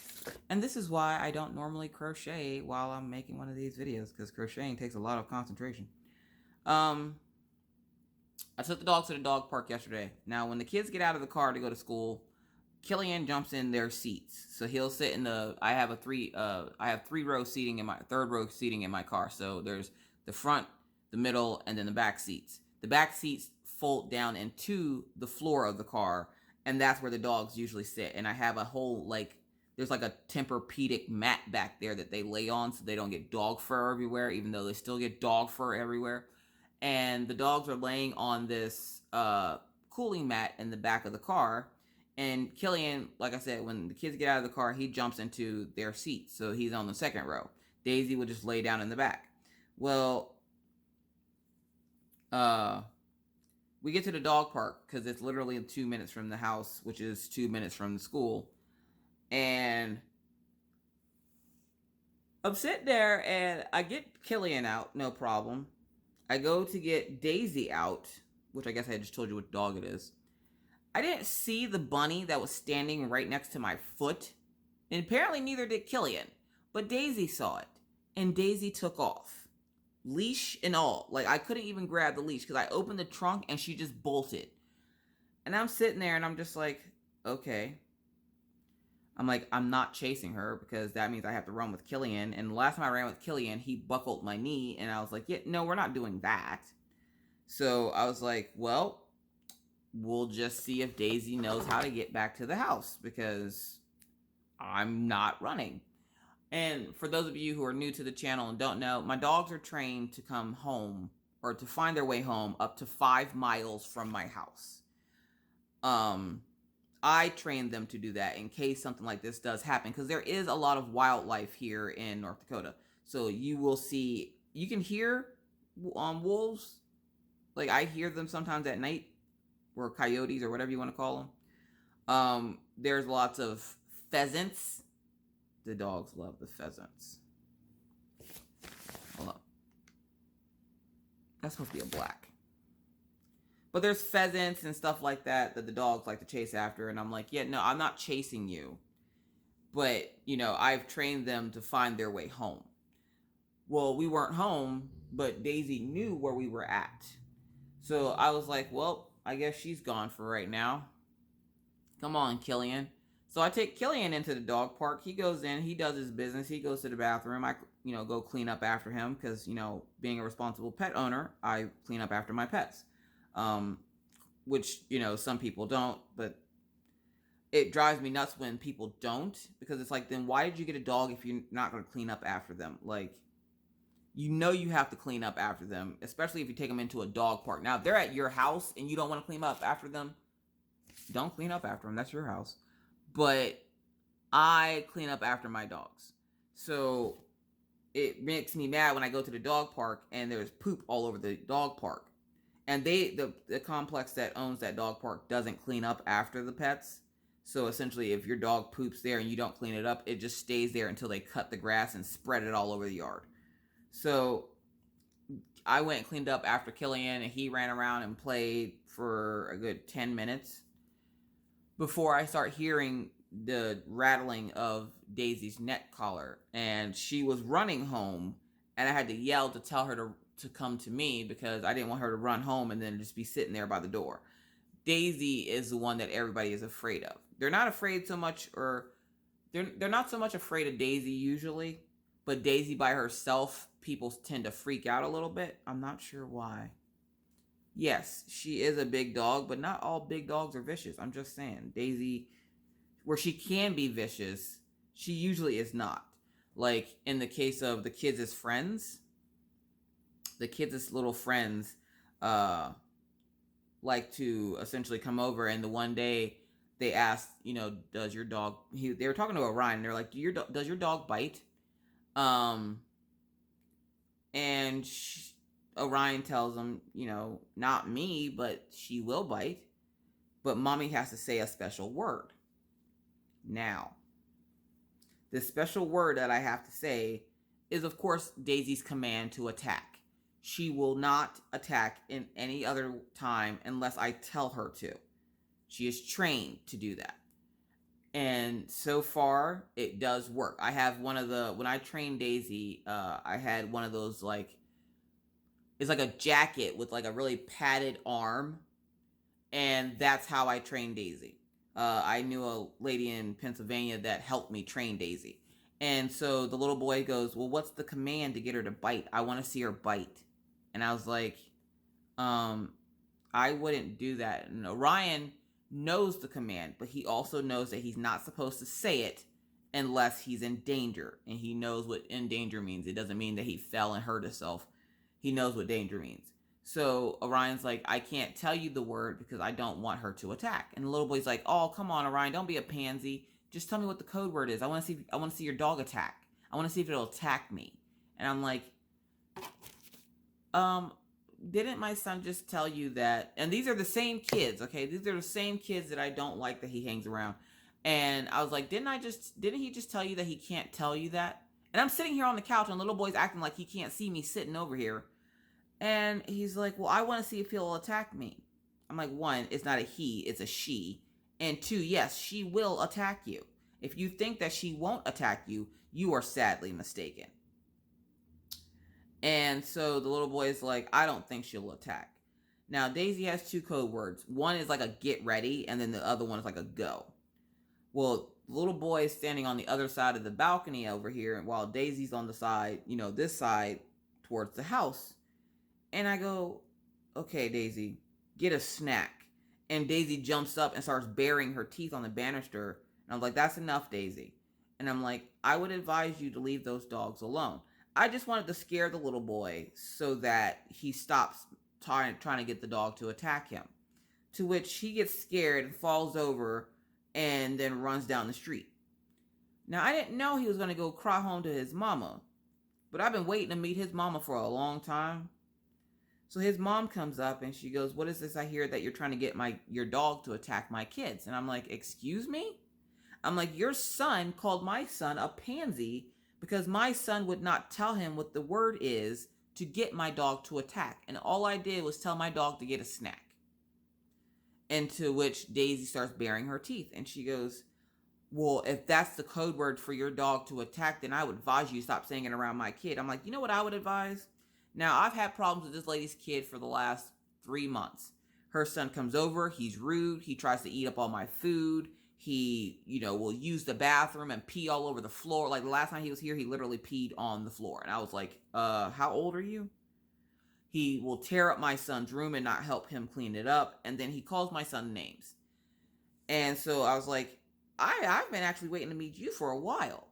And this is why I don't normally crochet while I'm making one of these videos, because crocheting takes a lot of concentration. I took the dog to the dog park yesterday. Now, when the kids get out of the car to go to school, Killian jumps in their seats. So he'll sit in the, I have 3 row seating in my, 3rd row seating in my car. So there's the front, the middle, and then the back seats. The back seats fold down into the floor of the car, and that's where the dogs usually sit. And I have a whole, there's like a Tempur-Pedic mat back there that they lay on so they don't get dog fur everywhere, even though they still get dog fur everywhere. And the dogs are laying on this cooling mat in the back of the car. And Killian, like I said, when the kids get out of the car, he jumps into their seats. So he's on the second row. Daisy would just lay down in the back. Well, we get to the dog park because it's literally 2 minutes from the house, which is 2 minutes from the school. And I'm sitting there and I get Killian out, no problem. I go to get Daisy out, which I guess I just told you what dog it is. I didn't see the bunny that was standing right next to my foot. And apparently neither did Killian. But Daisy saw it. And Daisy took off. Leash and all. Like, I couldn't even grab the leash because I opened the trunk and she just bolted. And I'm sitting there and I'm just like, okay. I'm like, I'm not chasing her because that means I have to run with Killian. And the last time I ran with Killian, he buckled my knee. And I was like, yeah, no, we're not doing that. So I was like, well, we'll just see if Daisy knows how to get back to the house because I'm not running. And for those of you who are new to the channel and don't know, my dogs are trained to come home or to find their way home up to 5 miles from my house. I trained them to do that in case something like this does happen because there is a lot of wildlife here in North Dakota. So you will see, you can hear wolves. Like I hear them sometimes at night, or coyotes or whatever you want to call them. There's lots of pheasants. The dogs love the pheasants. Hold up. That's supposed to be a black. But there's pheasants and stuff like that that the dogs like to chase after. And I'm like, yeah, no, I'm not chasing you. But, you know, I've trained them to find their way home. Well, we weren't home, but Daisy knew where we were at. So I was like, well, I guess she's gone for right now. Come on, Killian. So I take Killian into the dog park. He goes in, he does his business. He goes to the bathroom. I, go clean up after him because, being a responsible pet owner, I clean up after my pets. Which, some people don't, but it drives me nuts when people don't because it's like, then why did you get a dog if you're not going to clean up after them? Like, you have to clean up after them, especially if you take them into a dog park. Now, if they're at your house and you don't want to clean up after them, don't clean up after them. That's your house. But I clean up after my dogs. So it makes me mad when I go to the dog park and there's poop all over the dog park. And the complex that owns that dog park doesn't clean up after the pets. So essentially, if your dog poops there and you don't clean it up, it just stays there until they cut the grass and spread it all over the yard. So I went and cleaned up after Killian, and he ran around and played for a good 10 minutes before I start hearing the rattling of Daisy's neck collar. And she was running home, and I had to yell to tell her to come to me because I didn't want her to run home and then just be sitting there by the door. Daisy is the one that everybody is afraid of. They're not afraid so much, or they're not so much afraid of Daisy usually, but Daisy by herself, people tend to freak out a little bit. I'm not sure why. Yes, she is a big dog, but not all big dogs are vicious. I'm just saying. Daisy, where she can be vicious, she usually is not. Like in the case of the kids' friends, the kids' little friends like to essentially come over, and the one day they asked, does your dog, they were talking to Orion, they're like, does your dog bite? And Orion tells them, not me, but she will bite. But mommy has to say a special word. Now, the special word that I have to say is, of course, Daisy's command to attack. She will not attack in any other time unless I tell her to. She is trained to do that. And so far, it does work. I have when I trained Daisy, I had one of those, it's like a jacket with like a really padded arm. And that's how I trained Daisy. I knew a lady in Pennsylvania that helped me train Daisy. And so the little boy goes, well, what's the command to get her to bite? I want to see her bite. And I was like, I wouldn't do that. And Orion knows the command, but he also knows that he's not supposed to say it unless he's in danger. And he knows what in danger means. It doesn't mean that he fell and hurt himself. He knows what danger means. So Orion's like, I can't tell you the word because I don't want her to attack. And the little boy's like, oh, come on, Orion, don't be a pansy. Just tell me what the code word is. I want to see your dog attack. I want to see if it'll attack me. And I'm like, didn't my son just tell you that? And these are the same kids, okay? These are the same kids that I don't like that he hangs around. And I was like, didn't he just tell you that he can't tell you that? And I'm sitting here on the couch and little boy's acting like he can't see me sitting over here. And he's like, well, I want to see if he'll attack me. I'm like, one, it's not a he, it's a she. And two, yes, she will attack you. If you think that she won't attack you, you are sadly mistaken. And so the little boy is like, I don't think she'll attack. Now, Daisy has two code words. One is like a get ready, and then the other one is like a go. Well, the little boy is standing on the other side of the balcony over here, and while Daisy's on the side, this side towards the house. And I go, okay, Daisy, get a snack. And Daisy jumps up and starts baring her teeth on the banister. And I'm like, that's enough, Daisy. And I'm like, I would advise you to leave those dogs alone. I just wanted to scare the little boy so that he stops trying to get the dog to attack him. To which he gets scared and falls over and then runs down the street. Now, I didn't know he was going to go cry home to his mama. But I've been waiting to meet his mama for a long time. So his mom comes up and she goes, what is this I hear that you're trying to get your dog to attack my kids? And I'm like, excuse me? I'm like, your son called my son a pansy because my son would not tell him what the word is to get my dog to attack. And all I did was tell my dog to get a snack. And to which Daisy starts baring her teeth. And she goes, well, if that's the code word for your dog to attack, then I would advise you to stop saying it around my kid. I'm like, you know what I would advise? Now, I've had problems with this lady's kid for the last 3 months. Her son comes over. He's rude. He tries to eat up all my food. He, will use the bathroom and pee all over the floor. Like the last time he was here, he literally peed on the floor. And I was like, how old are you? He will tear up my son's room and not help him clean it up. And then he calls my son names. And so I was like, I've been actually waiting to meet you for a while.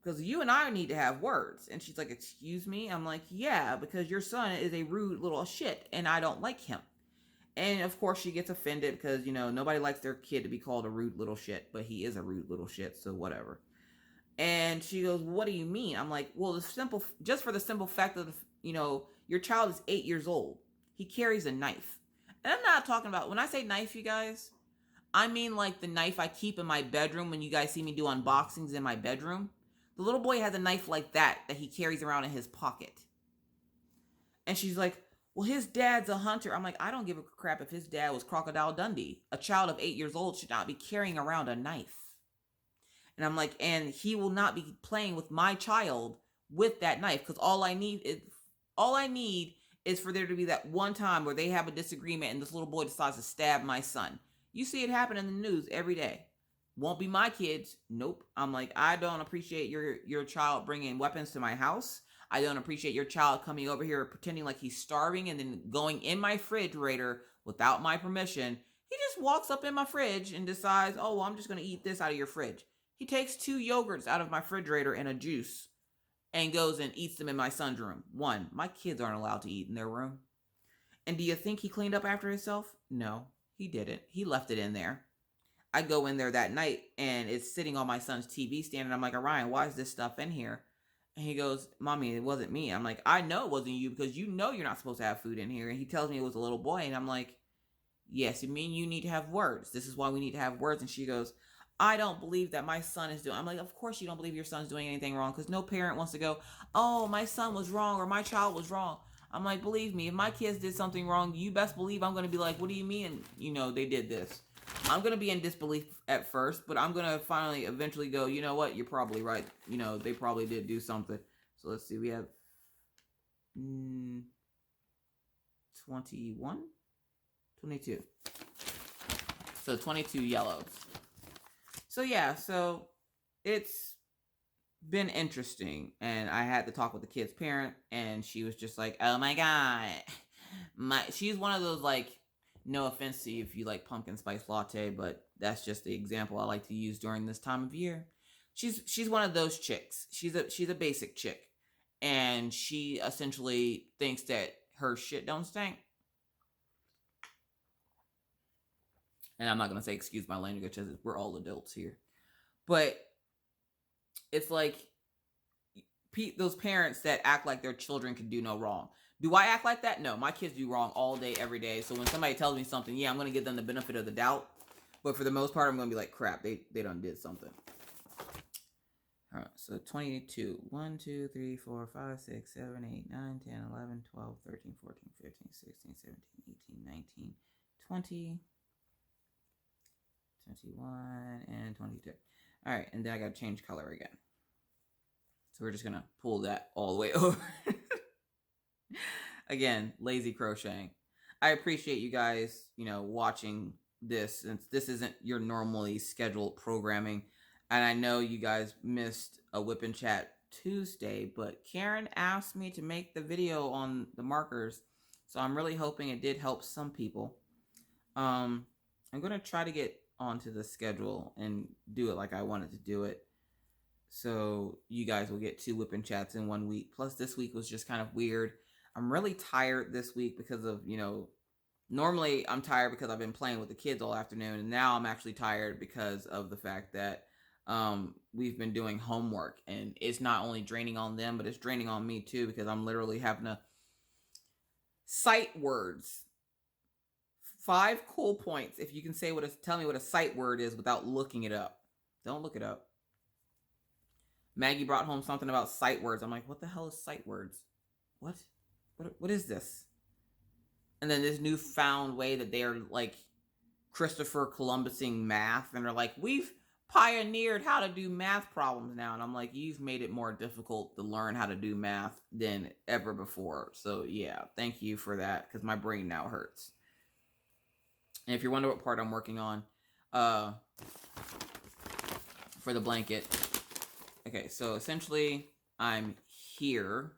Because you and I need to have words. And she's like, excuse me? I'm like, yeah, because your son is a rude little shit. And I don't like him. And of course she gets offended because, nobody likes their kid to be called a rude little shit. But he is a rude little shit, so whatever. And she goes, what do you mean? I'm like, well, just for the simple fact of, your child is 8 years old. He carries a knife. And I'm not talking about, when I say knife, you guys, I mean like the knife I keep in my bedroom when you guys see me do unboxings in my bedroom. The little boy has a knife like that he carries around in his pocket. And she's like, well, his dad's a hunter. I'm like, I don't give a crap if his dad was Crocodile Dundee. A child of 8 years old should not be carrying around a knife. And I'm like, and he will not be playing with my child with that knife. Because all I need is for there to be that one time where they have a disagreement and this little boy decides to stab my son. You see it happen in the news every day. Won't be my kids. Nope. I'm like, I don't appreciate your child bringing weapons to my house. I don't appreciate your child coming over here pretending like he's starving and then going in my refrigerator without my permission. He just walks up in my fridge and decides, oh, well, I'm just going to eat this out of your fridge. He takes 2 yogurts out of my refrigerator and a juice and goes and eats them in my son's room. 1, my kids aren't allowed to eat in their room. And do you think he cleaned up after himself? No, he didn't. He left it in there. I go in there that night and it's sitting on my son's TV stand and I'm like, Orion, why is this stuff in here? And he goes, Mommy, it wasn't me. I'm like, I know it wasn't you because you're not supposed to have food in here. And he tells me it was a little boy. And I'm like, yes, it means you need to have words. This is why we need to have words. And she goes, I don't believe that my son is doing. I'm like, of course you don't believe your son's doing anything wrong because no parent wants to go, oh, my son was wrong or my child was wrong. I'm like, believe me, if my kids did something wrong, you best believe I'm going to be like, what do you mean? They did this. I'm going to be in disbelief at first, but I'm going to finally eventually go, you know what? You're probably right. They probably did do something. So let's see. We have 21, 22. So 22 yellows. So yeah, so it's been interesting. And I had to talk with the kid's parent and she was just like, oh my God. She's one of those like, no offense to you if you like pumpkin spice latte, but that's just the example I like to use during this time of year. She's one of those chicks. She's a basic chick. And she essentially thinks that her shit don't stink. And I'm not going to say excuse my language because we're all adults here. But it's like those parents that act like their children can do no wrong. Do I act like that? No, my kids do wrong all day, every day. So when somebody tells me something, yeah, I'm going to give them the benefit of the doubt. But for the most part, I'm going to be like, crap, they done did something. All right, so 22. 1, 2, 3, 4, 5, 6, 7, 8, 9, 10, 11, 12, 13, 14, 15, 16, 17, 18, 19, 20, 21, and 22. All right, and then I got to change color again. So we're just going to pull that all the way over. Again, lazy crocheting. I appreciate you guys, watching this, since this isn't your normally scheduled programming. And I know you guys missed a Whip and Chat Tuesday, but Karen asked me to make the video on the markers. So I'm really hoping it did help some people. I'm going to try to get onto the schedule and do it like I wanted to do it. So you guys will get 2 Whip and Chats in 1 week. Plus this week was just kind of weird. I'm really tired this week because of, normally I'm tired because I've been playing with the kids all afternoon. And now I'm actually tired because of the fact that we've been doing homework. And it's not only draining on them, but it's draining on me too, because I'm literally having to cite words. 5 cool points if you can say tell me what a sight word is without looking it up. Don't look it up. Maggie brought home something about sight words. I'm like, what the hell is sight words? What is this? And then this newfound way that they are like Christopher Columbusing math, and they're like, we've pioneered how to do math problems now. And I'm like, you've made it more difficult to learn how to do math than ever before. So yeah, thank you for that, because my brain now hurts. And if you're wondering what part I'm working on for the blanket, okay, so essentially I'm here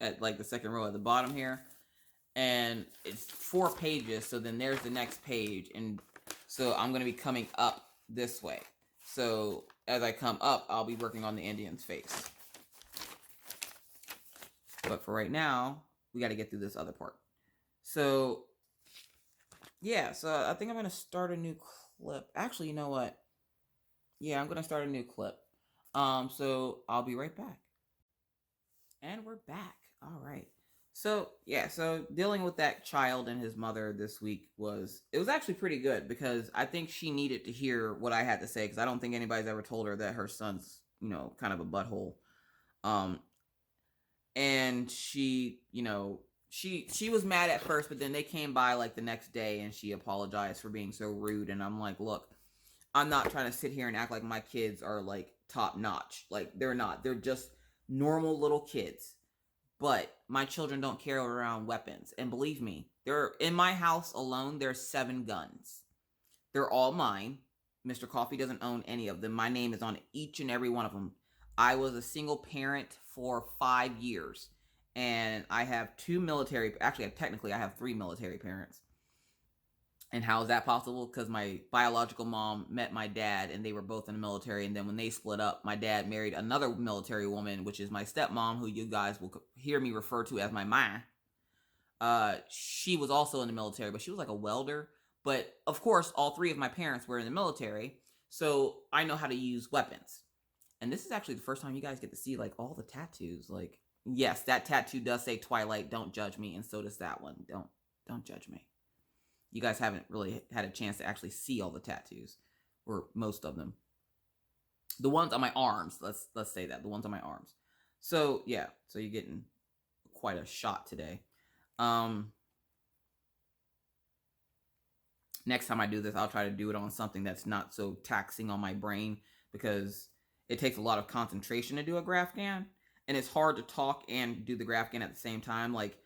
at like the second row at the bottom here, and it's 4 pages. So then there's the next page, and so I'm going to be coming up this way. So as I come up, I'll be working on the Indian's face. But for right now, we got to get through this other part. So yeah, so I think I'm going to start a new clip. Actually, you know what? Yeah, I'm going to start a new clip. So I'll be right back. And we're back. All right. So yeah, so dealing with that child and his mother this week was actually pretty good, because I think she needed to hear what I had to say, because I don't think anybody's ever told her that her son's, kind of a butthole. And she, she was mad at first, but then they came by like the next day and she apologized for being so rude. And I'm like, look, I'm not trying to sit here and act like my kids are like top notch. Like, they're not. They're just normal little kids. But my children don't carry around weapons. And believe me, in my house alone, there's 7 guns. They're all mine. Mr. Coffee doesn't own any of them. My name is on each and every one of them. I was a single parent for 5 years. And I have 2 military, actually, technically I have 3 military parents. And how is that possible? Because my biological mom met my dad, and they were both in the military. And then when they split up, my dad married another military woman, which is my stepmom, who you guys will hear me refer to as my ma. She was also in the military, but she was like a welder. But of course, all 3 of my parents were in the military, so I know how to use weapons. And this is actually the first time you guys get to see like all the tattoos. Like, yes, that tattoo does say Twilight, don't judge me, and so does that one. Don't judge me. You guys haven't really had a chance to actually see all the tattoos, or most of them. The ones on my arms, let's say that, the ones on my arms. So yeah, so you're getting quite a shot today. Next time I do this, I'll try to do it on something that's not so taxing on my brain, because it takes a lot of concentration to do a graph gan, and it's hard to talk and do the graph gan at the same time. Like,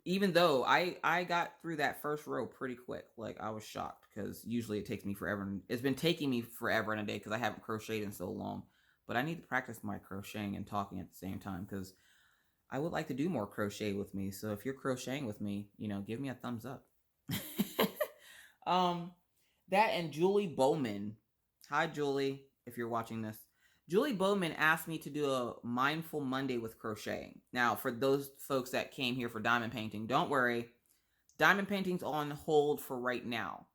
even though I got through that first row pretty quick, like I was shocked, because usually it takes me forever. It's been taking me forever in a day because I haven't crocheted in so long. But I need to practice my crocheting and talking at the same time, because I would like to do more crochet with me. So if you're crocheting with me, give me a thumbs up. That and Julie Bowman. Hi, Julie, if you're watching this. Julie Bowman asked me to do a Mindful Monday with crocheting. Now, for those folks that came here for diamond painting, don't worry. Diamond painting's on hold for right now.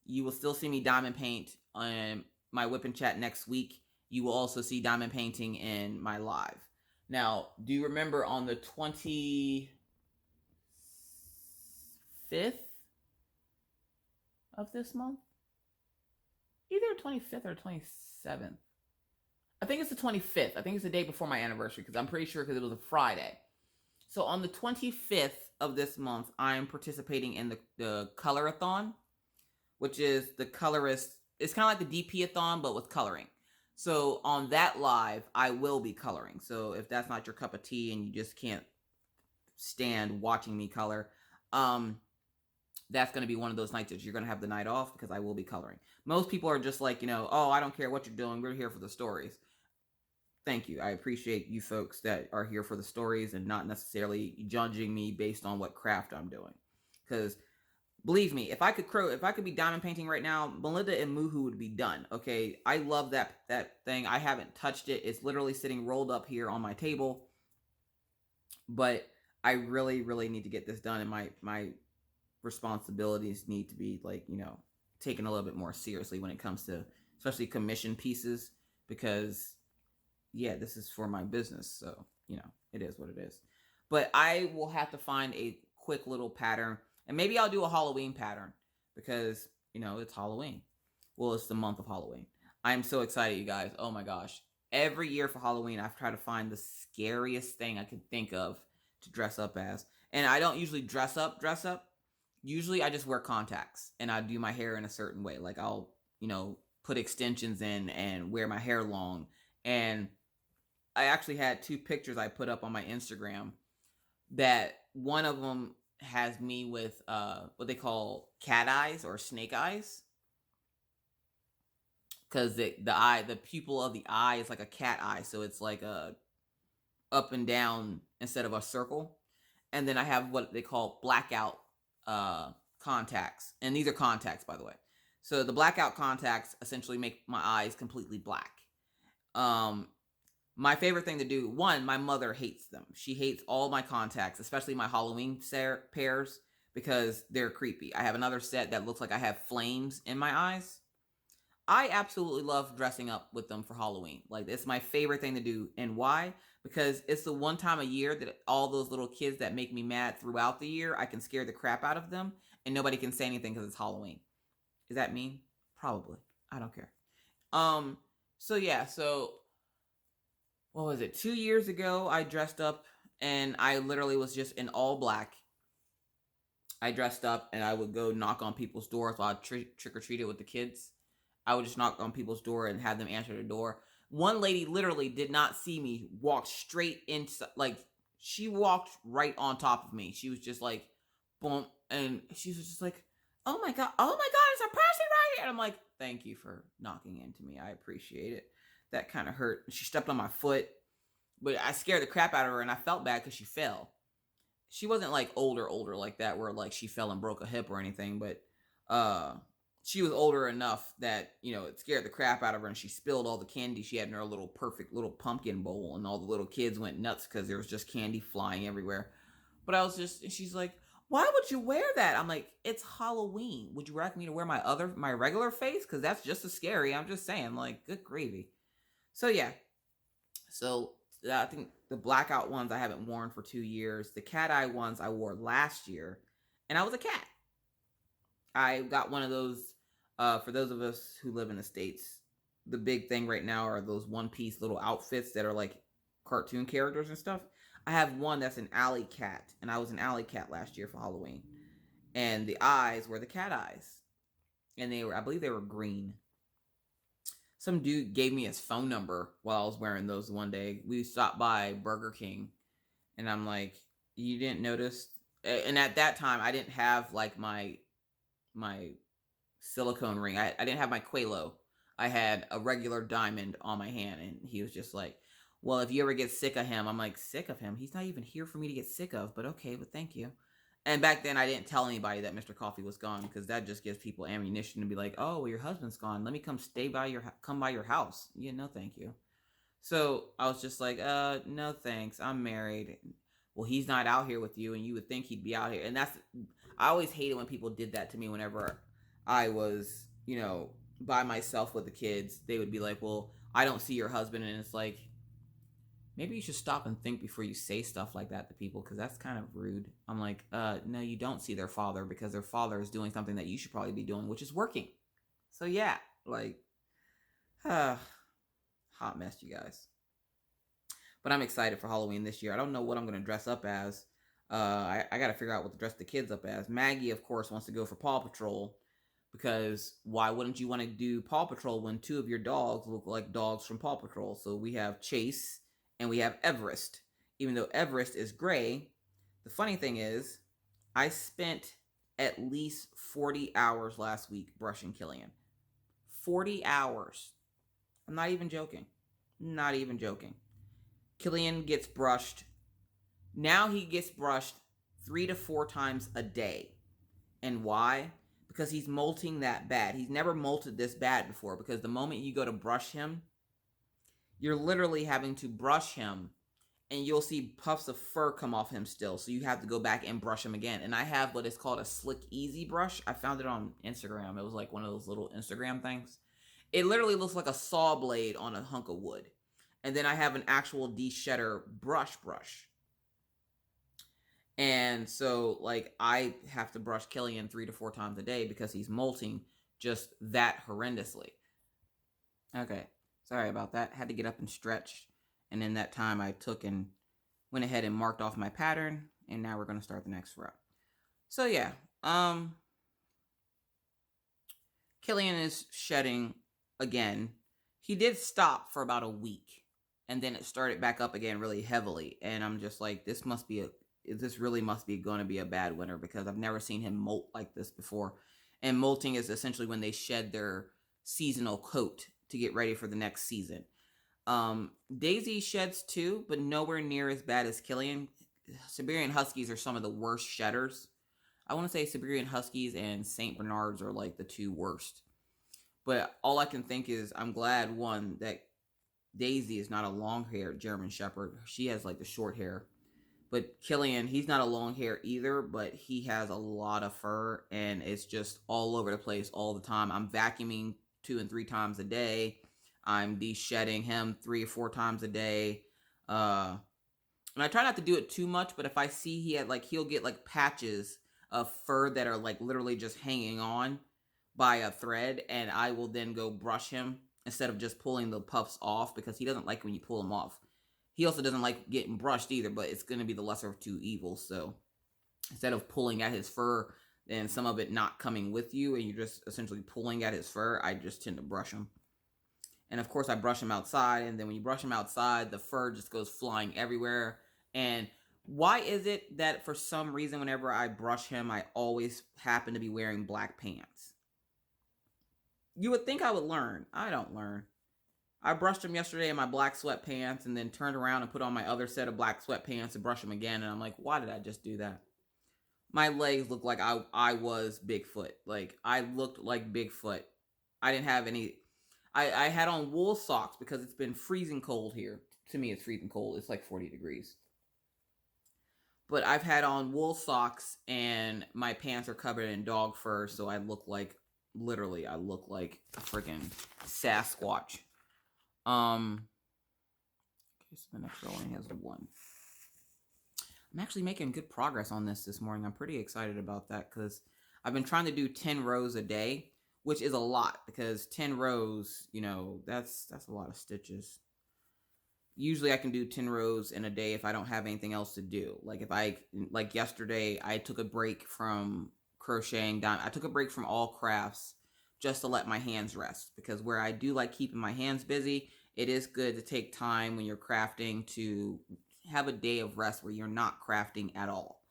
you will still see me diamond paint on my whip and chat next week. You will also see diamond painting in my live. Now, do you remember on the 25th of this month? Either 25th or 27th. I think it's the 25th. I think it's the day before my anniversary, because I'm pretty sure because it was a Friday. So on the 25th of this month, I'm participating in the Colorathon, which is the colorist. It's kind of like the DP-a-thon, but with coloring. So on that live, I will be coloring. So if that's not your cup of tea and you just can't stand watching me color, that's going to be one of those nights that you're going to have the night off, because I will be coloring. Most people are just like, oh, I don't care what you're doing. We're here for the stories. Thank you. I appreciate you folks that are here for the stories and not necessarily judging me based on what craft I'm doing. Because believe me, if I could be diamond painting right now, Melinda and Moohoo would be done. Okay, I love that thing. I haven't touched it. It's literally sitting rolled up here on my table. But I really, really need to get this done, and my responsibilities need to be taken a little bit more seriously when it comes to especially commission pieces, because this is for my business. So it is what it is. But I will have to find a quick little pattern, and maybe I'll do a Halloween pattern, because it's Halloween. Well, it's the month of Halloween. I'm so excited, you guys. Oh my gosh, every year for Halloween I've tried to find the scariest thing I could think of to dress up as. And I don't usually dress up. Usually I just wear contacts, and I do my hair in a certain way. Like I'll, put extensions in and wear my hair long. And I actually had 2 pictures I put up on my Instagram, that one of them has me with what they call cat eyes or snake eyes. Because the pupil of the eye is like a cat eye. So it's like a up and down instead of a circle. And then I have what they call blackout contacts, and these are contacts, by the way. So the blackout contacts essentially make my eyes completely black. My favorite thing to do, one, my mother hates them. She hates all my contacts, especially my Halloween pairs, because they're creepy. I have another set that looks like I have flames in my eyes. I absolutely love dressing up with them for Halloween. Like, it's my favorite thing to do. And why? Because it's the one time a year that all those little kids that make me mad throughout the year, I can scare the crap out of them, and nobody can say anything because it's Halloween. Is that mean? Probably. I don't care. So what was it? 2 years ago, I dressed up, and I literally was just in all black. I dressed up, and I would go knock on people's doors while I trick-or-treated with the kids. I would just knock on people's door and have them answer the door. One lady literally did not see me, walk straight into, she walked right on top of me. She was just like, boom, and she was just like, oh my God, it's a person right here. And I'm like, thank you for knocking into me. I appreciate it. That kind of hurt. She stepped on my foot, but I scared the crap out of her, and I felt bad because she fell. She wasn't older like that, where she fell and broke a hip or anything, but she was older enough that, it scared the crap out of her, and she spilled all the candy she had in her little perfect little pumpkin bowl, and all the little kids went nuts because there was just candy flying everywhere. But she's like, why would you wear that? I'm like, it's Halloween. Would you like me to wear my regular face? Because that's just as scary. I'm just saying, good gravy. So yeah. So I think the blackout ones I haven't worn for 2 years. The cat eye ones I wore last year, and I was a cat. I got one of those, for those of us who live in the States, the big thing right now are those one-piece little outfits that are like cartoon characters and stuff. I have one that's an alley cat, and I was an alley cat last year for Halloween. And the eyes were the cat eyes. And I believe they were green. Some dude gave me his phone number while I was wearing those one day. We stopped by Burger King, and I'm like, you didn't notice? And at that time, I didn't have my silicone ring. I didn't have my Quelo. I had a regular diamond on my hand, and he was just like, well, if you ever get sick of him. I'm like, sick of him? He's not even here for me to get sick of, but okay, but thank you. And back then, I didn't tell anybody that Mr. Coffee was gone, because that just gives people ammunition to be like, oh, well, your husband's gone. Let me come by your house. Yeah, no, thank you. So I was just like, no, thanks. I'm married. Well, he's not out here with you, and you would think he'd be out here. And I always hated when people did that to me whenever I was, you know, by myself with the kids, they would be like, well, I don't see your husband. And it's like, maybe you should stop and think before you say stuff like that to people, because that's kind of rude. I'm like, no, you don't see their father, because their father is doing something that you should probably be doing, which is working. So yeah, like, hot mess, you guys. But I'm excited for Halloween this year. I don't know what I'm going to dress up as. I got to figure out what to dress the kids up as. Maggie, of course, wants to go for Paw Patrol, because why wouldn't you want to do Paw Patrol when two of your dogs look like dogs from Paw Patrol? So we have Chase and we have Everest. Even though Everest is gray, the funny thing is, I spent at least 40 hours last week brushing Killian. 40 hours. I'm not even joking. Not even joking. Killian gets brushed. Now he gets brushed 3 to 4 times a day. And why? Because he's molting that bad. He's never molted this bad before, because the moment you go to brush him, you're literally having to brush him and you'll see puffs of fur come off him still. So you have to go back and brush him again. And I have what is called a Slick Easy brush. I found it on Instagram. It was like one of those little Instagram things. It literally looks like a saw blade on a hunk of wood. And then I have an actual de-shedder brush. And so, like, I have to brush Killian 3 to 4 times a day because he's molting just that horrendously. Okay, sorry about that. Had to get up and stretch. And in that time, I took and went ahead and marked off my pattern. And now we're going to start the next row. So, yeah. Killian is shedding again. He did stop for about a week. And then it started back up again really heavily. And I'm just like, this really must be going to be a bad winter, because I've never seen him molt like this before. And molting is essentially when they shed their seasonal coat to get ready for the next season. Daisy sheds too, but nowhere near as bad as Killian. Siberian Huskies are some of the worst shedders. I want to say Siberian Huskies and St. Bernards are like the 2 worst. But all I can think is, I'm glad, one, that Daisy is not a long-haired German Shepherd. She has like the short hair. But Killian, he's not a long hair either, but he has a lot of fur, and it's just all over the place all the time. I'm vacuuming 2 and 3 times a day. I'm de-shedding him 3 or 4 times a day. And I try not to do it too much, but if I see he'll get like patches of fur that are like literally just hanging on by a thread, and I will then go brush him instead of just pulling the puffs off, because he doesn't like when you pull them off. He also doesn't like getting brushed either, but it's going to be the lesser of 2 evils. So instead of pulling at his fur and some of it not coming with you, and you're just essentially pulling at his fur, I just tend to brush him. And of course, I brush him outside. And then when you brush him outside, the fur just goes flying everywhere. And why is it that for some reason, whenever I brush him, I always happen to be wearing black pants? You would think I would learn. I don't learn. I brushed him yesterday in my black sweatpants, and then turned around and put on my other set of black sweatpants to brush him again. And I'm like, why did I just do that? My legs look like I was Bigfoot. Like, I looked like Bigfoot. I didn't have any... I had on wool socks because it's been freezing cold here. To me, it's freezing cold. It's like 40 degrees. But I've had on wool socks, and my pants are covered in dog fur, so I look like... Literally, I look like a freaking Sasquatch. Okay, so the next row only has 1. I'm actually making good progress on this morning. I'm pretty excited about that, because I've been trying to do 10 rows a day, which is a lot, because 10 rows, you know, that's a lot of stitches. Usually I can do 10 rows in a day if I don't have anything else to do. Like yesterday, I took a break from crocheting down. I took a break from all crafts just to let my hands rest, because where I do like keeping my hands busy, it is good to take time when you're crafting to have a day of rest where you're not crafting at all.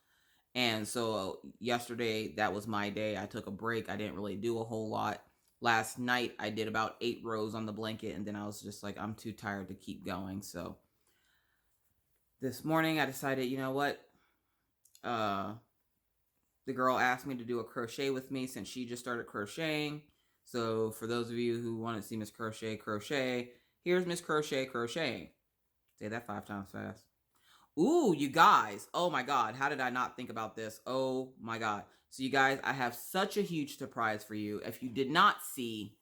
And so yesterday, that was my day. I took a break. I didn't really do a whole lot. Last night, I did about 8 rows on the blanket, and then I was just like, I'm too tired to keep going. So this morning, I decided, you know what? The girl asked me to do a crochet with me since she just started crocheting. So for those of you who want to see Miss Crochet crochet, here's Miss Crochet crocheting. Say that 5 times fast. Ooh, you guys. Oh my God. How did I not think about this? Oh my God. So you guys, I have such a huge surprise for you. If you did not see,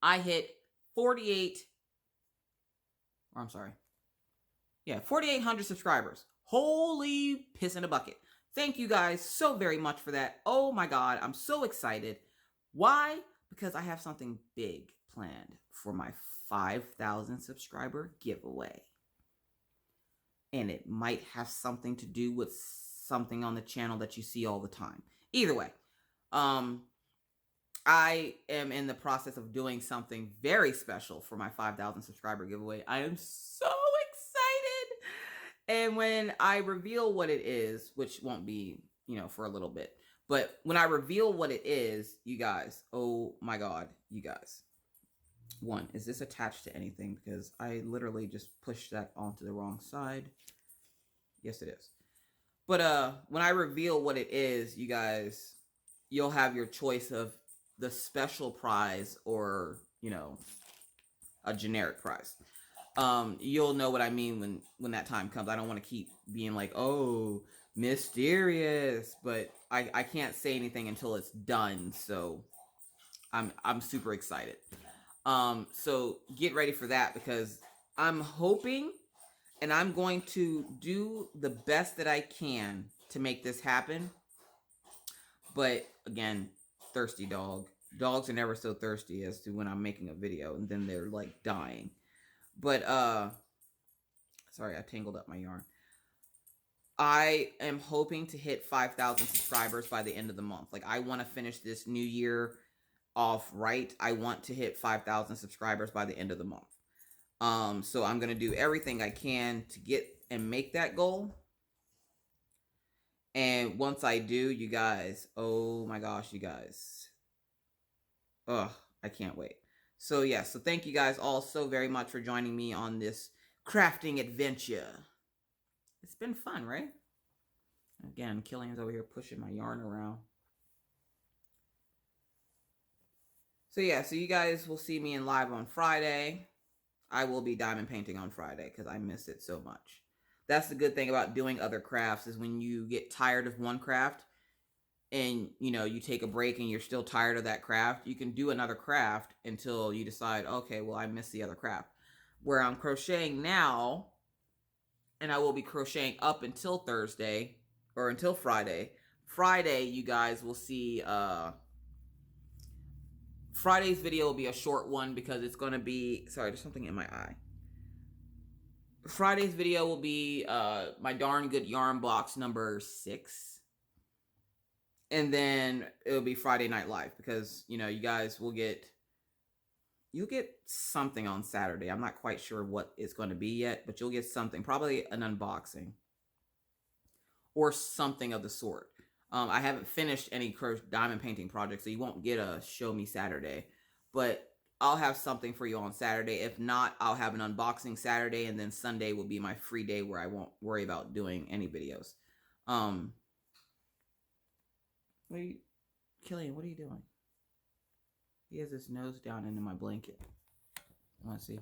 I hit 48, or I'm sorry. Yeah, 4,800 subscribers. Holy piss in a bucket. Thank you guys so very much for that. Oh my God. I'm so excited. Why? Because I have something big planned for my 5,000 subscriber giveaway. And it might have something to do with something on the channel that you see all the time. Either way, I am in the process of doing something very special for my 5,000 subscriber giveaway. I am so excited. And when I reveal what it is, which won't be, for a little bit, but when I reveal what it is, you guys, oh my God, you guys. One, is this attached to anything? Because I literally just pushed that onto the wrong side. Yes, it is. But when I reveal what it is, you guys, you'll have your choice of the special prize or, a generic prize. You'll know what I mean when that time comes. I don't want to keep being like, oh, mysterious, but I can't say anything until it's done. So I'm super excited. So get ready for that, because I'm hoping and I'm going to do the best that I can to make this happen. But again, thirsty dog. Dogs are never so thirsty as to when I'm making a video and then they're like dying. But sorry, I tangled up my yarn. I am hoping to hit 5,000 subscribers by the end of the month. Like, I want to finish this new year off right. I want to hit 5,000 subscribers by the end of the month. So I'm going to do everything I can to get and make that goal. And once I do, you guys, oh my gosh, you guys. Ugh, I can't wait. So yeah, so thank you guys all so very much for joining me on this crafting adventure. It's been fun, right? Again, Killian's over here pushing my yarn around. So yeah, so you guys will see me in live on Friday. I will be diamond painting on Friday because I miss it so much. That's the good thing about doing other crafts, is when you get tired of one craft and, you take a break and you're still tired of that craft, you can do another craft until you decide, okay, well, I miss the other craft. Where I'm crocheting now, and I will be crocheting up until Thursday, or until Friday. Friday, you guys will see, Friday's video will be a short one because it's going to be, sorry, there's something in my eye. Friday's video will be my Darn Good Yarn Box number 6. And then it'll be Friday Night Live because, you guys will you'll get something on Saturday. I'm not quite sure what it's going to be yet, but you'll get something, probably an unboxing or something of the sort. I haven't finished any diamond painting projects, so you won't get a Show Me Saturday, but I'll have something for you on Saturday. If not, I'll have an unboxing Saturday, and then Sunday will be my free day where I won't worry about doing any videos. Killian, what are you doing? He has his nose down into my blanket. I want to see.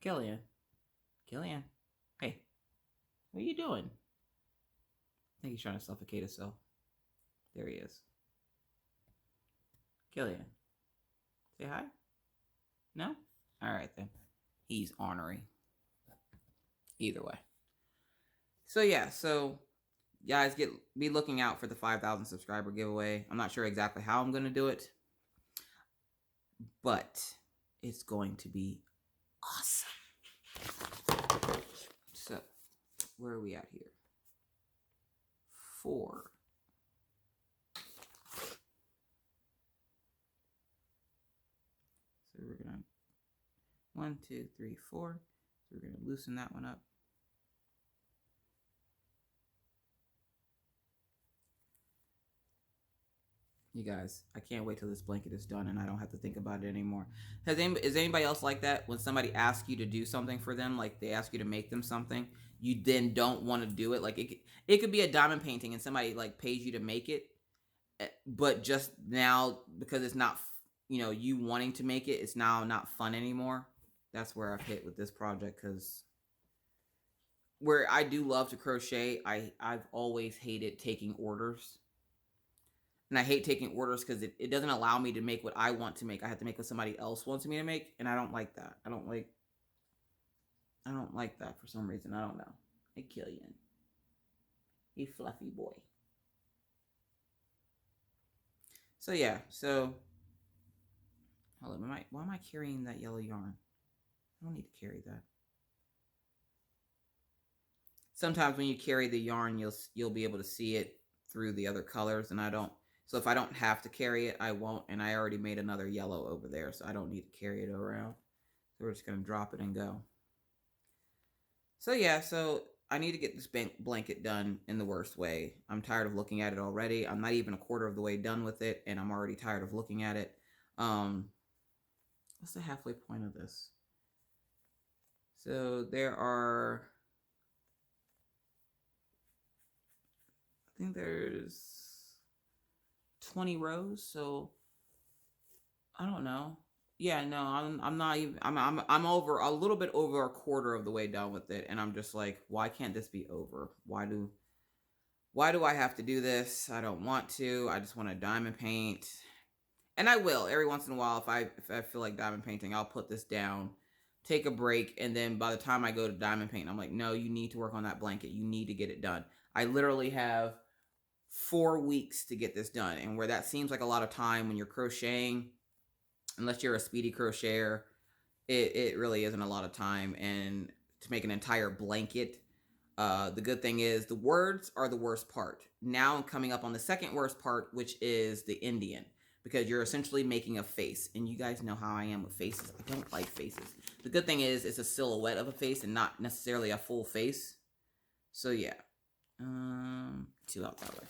Killian. Hey, what are you doing? I think he's trying to suffocate himself. There he is. Killian. Say hi? No? Alright then. He's ornery. Either way. So yeah, guys, be looking out for the 5,000 subscriber giveaway. I'm not sure exactly how I'm going to do it, but it's going to be awesome. So, where are we at here? 4. So we're going to 1, 2, 3, 4. So we're going to loosen that one up. You guys, I can't wait till this blanket is done and I don't have to think about it anymore. Is anybody else like that? When somebody asks you to do something for them, like they ask you to make them something, you then don't want to do it. Like it could be a diamond painting and somebody like pays you to make it, but just now because it's not, you wanting to make it, it's now not fun anymore. That's where I've hit with this project, because where I do love to crochet, I've always hated taking orders. And I hate taking orders because it doesn't allow me to make what I want to make. I have to make what somebody else wants me to make, and I don't like that. I don't like that for some reason. I don't know. Hey, Killian. Hey, fluffy boy. So yeah, so hold on, why am I carrying that yellow yarn? I don't need to carry that. Sometimes when you carry the yarn, you'll be able to see it through the other colors, and I don't. So if I don't have to carry it, I won't. And I already made another yellow over there, so I don't need to carry it around. So we're just gonna drop it and go. So yeah, so I need to get this blanket done in the worst way. I'm tired of looking at it already. I'm not even a quarter of the way done with it, and I'm already tired of looking at it. What's the halfway point of this? So there are, I think there's 20 rows. So I don't know. Yeah, no, I'm not even, I'm over a little bit over a quarter of the way done with it, and I'm just like, why can't this be over? Why do I have to do this? I don't want to. I just want to diamond paint. And I will every once in a while. If I feel like diamond painting, I'll put this down, take a break, and then by the time I go to diamond paint, I'm like, no, you need to work on that blanket. You need to get it done. I literally have 4 weeks to get this done. And where that seems like a lot of time when you're crocheting, unless you're a speedy crocheter, it really isn't a lot of time. And to make an entire blanket, the good thing is the words are the worst part. Now I'm coming up on the second worst part, which is the Indian, because you're essentially making a face. And you guys know how I am with faces. I don't like faces. The good thing is it's a silhouette of a face and not necessarily a full face. So yeah. 2 out that way.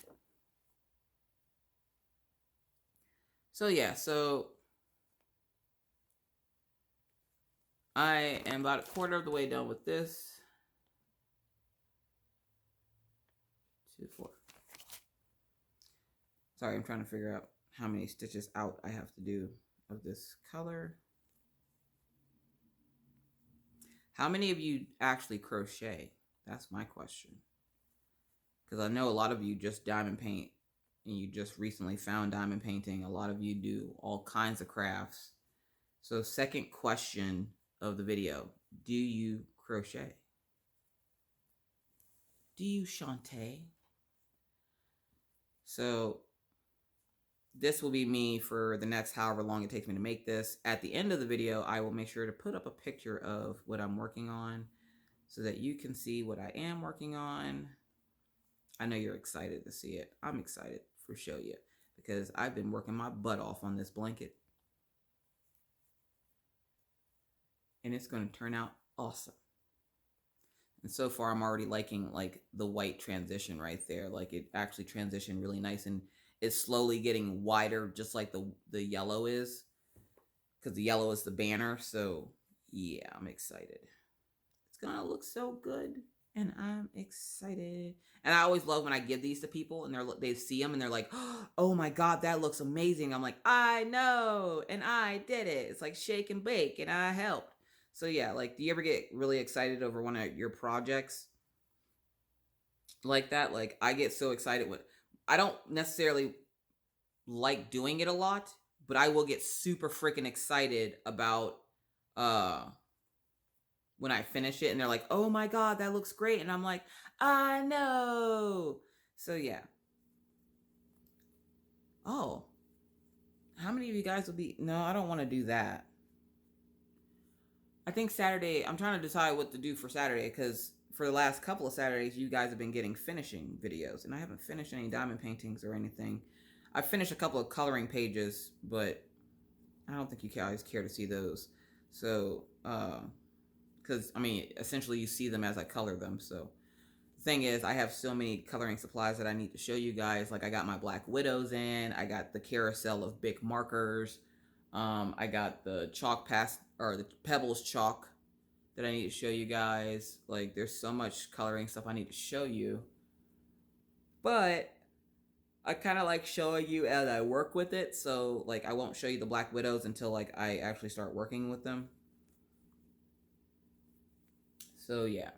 So yeah, so I am about a quarter of the way done with this. 2, 4. Sorry, I'm trying to figure out how many stitches out I have to do of this color. How many of you actually crochet? That's my question. Because I know a lot of you just diamond paint, and you just recently found diamond painting. A lot of you do all kinds of crafts. So second question of the video, do you crochet? Do you Shantae? So this will be me for the next however long it takes me to make this. At the end of the video, I will make sure to put up a picture of what I'm working on so that you can see what I am working on. I know you're excited to see it. I'm excited for show you because I've been working my butt off on this blanket. And it's going to turn out awesome. And so far, I'm already liking like the white transition right there. Like it actually transitioned really nice, and it's slowly getting wider, just like the yellow is, because the yellow is the banner. So yeah, I'm excited. It's gonna look so good, and I'm excited. And I always love when I give these to people, and they see them, and they're like, "Oh my god, that looks amazing!" I'm like, "I know, and I did it." It's like shake and bake, and I helped. So yeah, like, do you ever get really excited over one of your projects like that? Like, I get so excited with, I don't necessarily like doing it a lot, but I will get super freaking excited about when I finish it and they're like, "Oh my god, that looks great." And I'm like, "I know." So yeah. Oh, how many of you guys will be, no, I don't want to do that. I think Saturday, I'm trying to decide what to do for Saturday, because for the last couple of Saturdays, you guys have been getting finishing videos, and I haven't finished any diamond paintings or anything. I've finished a couple of coloring pages, but I don't think you guys care to see those. So, because, I mean, essentially you see them as I color them. So, the thing is, I have so many coloring supplies that I need to show you guys. Like, I got my Black Widows in, I got the carousel of Bic markers, I got the chalk or the Pebbles chalk that I need to show you guys. Like, there's so much coloring stuff I need to show you. But I kind of like showing you as I work with it. So, like, I won't show you the Black Widows until, like, I actually start working with them. So, yeah.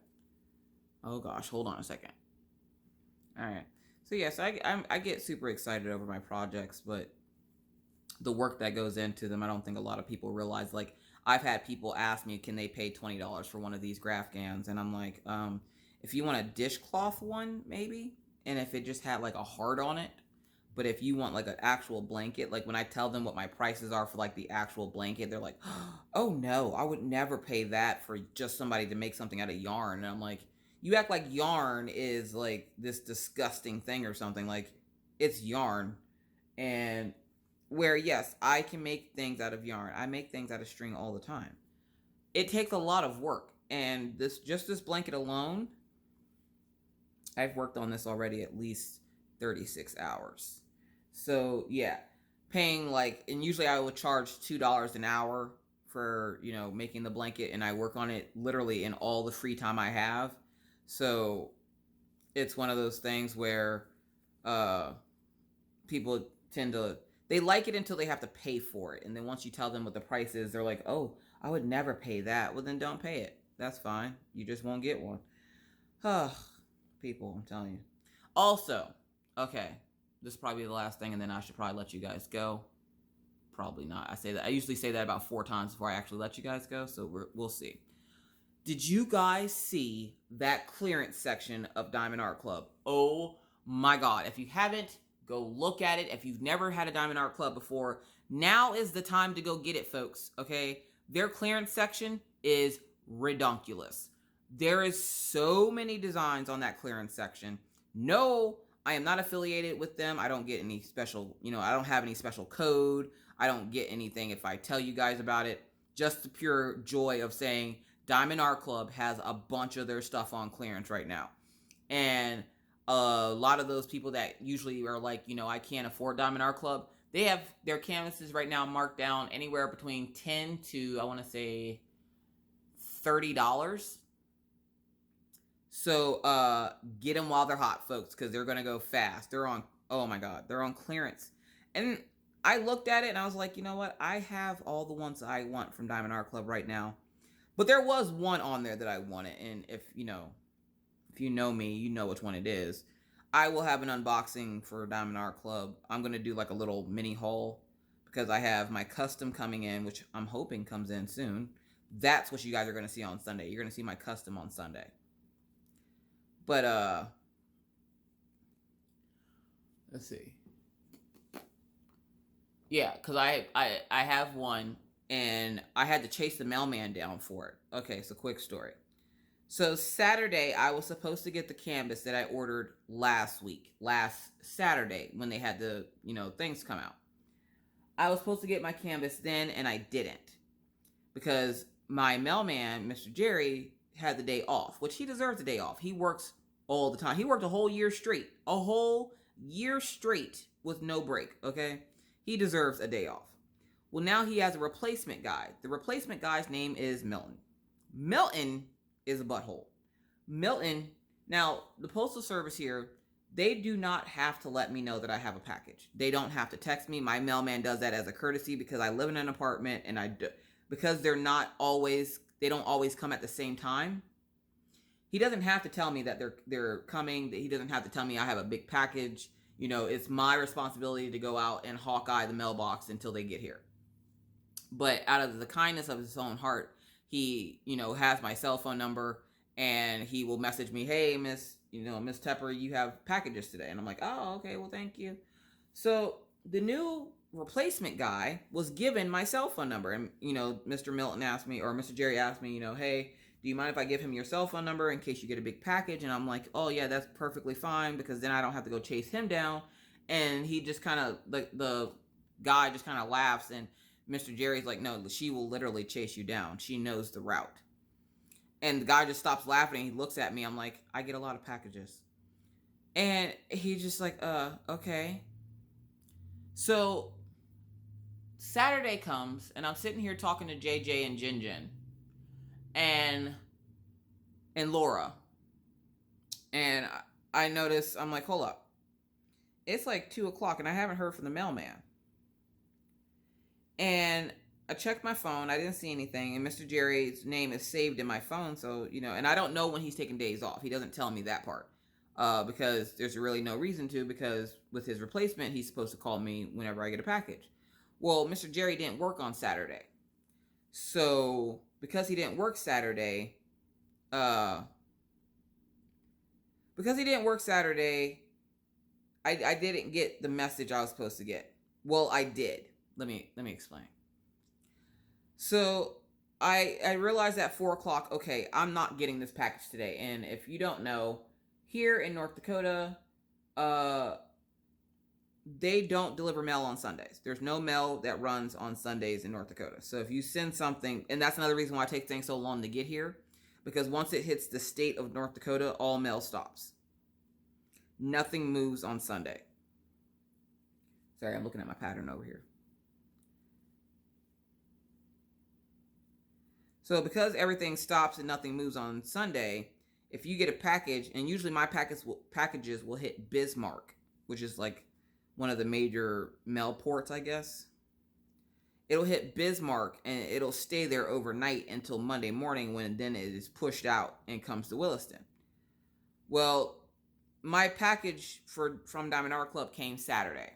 Oh gosh, hold on a second. All right. So yes, I get super excited over my projects, but the work that goes into them, I don't think a lot of people realize. Like, I've had people ask me, can they pay $20 for one of these graph gans? And I'm like, if you want a dishcloth one, maybe, and if it just had like a heart on it. But if you want like an actual blanket, like when I tell them what my prices are for like the actual blanket, they're like, oh no, I would never pay that for just somebody to make something out of yarn. And I'm like, you act like yarn is like this disgusting thing or something. Like, it's yarn. And where, yes, I can make things out of yarn, I make things out of string all the time. It takes a lot of work. And this blanket alone, I've worked on this already at least 36 hours. So yeah, paying like, and usually I would charge $2 an hour for, making the blanket, and I work on it literally in all the free time I have. So it's one of those things where people tend to, they like it until they have to pay for it. And then once you tell them what the price is, they're like, oh, I would never pay that. Well, then don't pay it. That's fine. You just won't get one. People, I'm telling you. Also, okay, this is probably the last thing, and then I should probably let you guys go. Probably not. I usually say that about 4 times before I actually let you guys go, so we'll see. Did you guys see that clearance section of Diamond Art Club? Oh my God. If you haven't, go look at it. If you've never had a Diamond Art Club before, now is the time to go get it, folks, okay? Their clearance section is redonkulous. There is so many designs on that clearance section. No, I am not affiliated with them. I don't get any special, I don't have any special code. I don't get anything if I tell you guys about it. Just the pure joy of saying Diamond Art Club has a bunch of their stuff on clearance right now. And a lot of those people that usually are like, I can't afford Diamond Art Club, they have their canvases right now marked down anywhere between $10 to, I want to say, $30. So get them while they're hot, folks, because they're going to go fast. They're on, oh my God, they're on clearance. And I looked at it and I was like, you know what? I have all the ones I want from Diamond Art Club right now. But there was one on there that I wanted. And if you know me, you know which one it is. I will have an unboxing for Diamond Art Club. I'm going to do like a little mini haul because I have my custom coming in, which I'm hoping comes in soon. That's what you guys are going to see on Sunday. You're going to see my custom on Sunday. But, let's see. Yeah, because I have one, and I had to chase the mailman down for it. Okay, so quick story. So Saturday, I was supposed to get the canvas that I ordered last Saturday, when they had the, things come out. I was supposed to get my canvas then, and I didn't. Because my mailman, Mr. Jerry, had the day off, which he deserves a day off. He works all the time. He worked a whole year straight. A whole year straight with no break, okay? He deserves a day off. Well, now he has a replacement guy. The replacement guy's name is Milton. Milton is a butthole. Milton, now, the Postal Service here, they do not have to let me know that I have a package. They don't have to text me. My mailman does that as a courtesy because I live in an apartment, and because they don't always come at the same time. He doesn't have to tell me that they're coming. He doesn't have to tell me I have a big package. It's my responsibility to go out and hawkeye the mailbox until they get here. But out of the kindness of his own heart, he, has my cell phone number, and he will message me, hey, Miss Tepper, you have packages today. And I'm like, oh, okay, well, thank you. So the new replacement guy was given my cell phone number. And, Mr. Milton asked me, or Mr. Jerry asked me, hey, do you mind if I give him your cell phone number in case you get a big package? And I'm like, oh, yeah, that's perfectly fine, because then I don't have to go chase him down. And he just kind of, the guy just kind of laughs, and Mr. Jerry's like, no, she will literally chase you down. She knows the route. And the guy just stops laughing, and he looks at me. I'm like, I get a lot of packages. And he's just like, okay. So Saturday comes, and I'm sitting here talking to JJ and Jinjin and Laura. And I notice, I'm like, hold up. It's like 2 o'clock, and I haven't heard from the mailman. And I checked my phone. I didn't see anything. And Mr. Jerry's name is saved in my phone. So, and I don't know when he's taking days off. He doesn't tell me that part. Because there's really no reason to, because with his replacement, he's supposed to call me whenever I get a package. Well, Mr. Jerry didn't work on Saturday. So, because he didn't work Saturday, I didn't get the message I was supposed to get. Well, I did. Let me explain. So I realized at 4 o'clock, okay, I'm not getting this package today. And if you don't know, here in North Dakota, they don't deliver mail on Sundays. There's no mail that runs on Sundays in North Dakota. So if you send something, and that's another reason why it takes things so long to get here, because once it hits the state of North Dakota, all mail stops. Nothing moves on Sunday. Sorry, I'm looking at my pattern over here. So because everything stops and nothing moves on Sunday, if you get a package, and usually my packages will hit Bismarck, which is like one of the major mail ports, I guess. It'll hit Bismarck and it'll stay there overnight until Monday morning, when then it is pushed out and comes to Williston. Well, my package from Diamond Art Club came Saturday.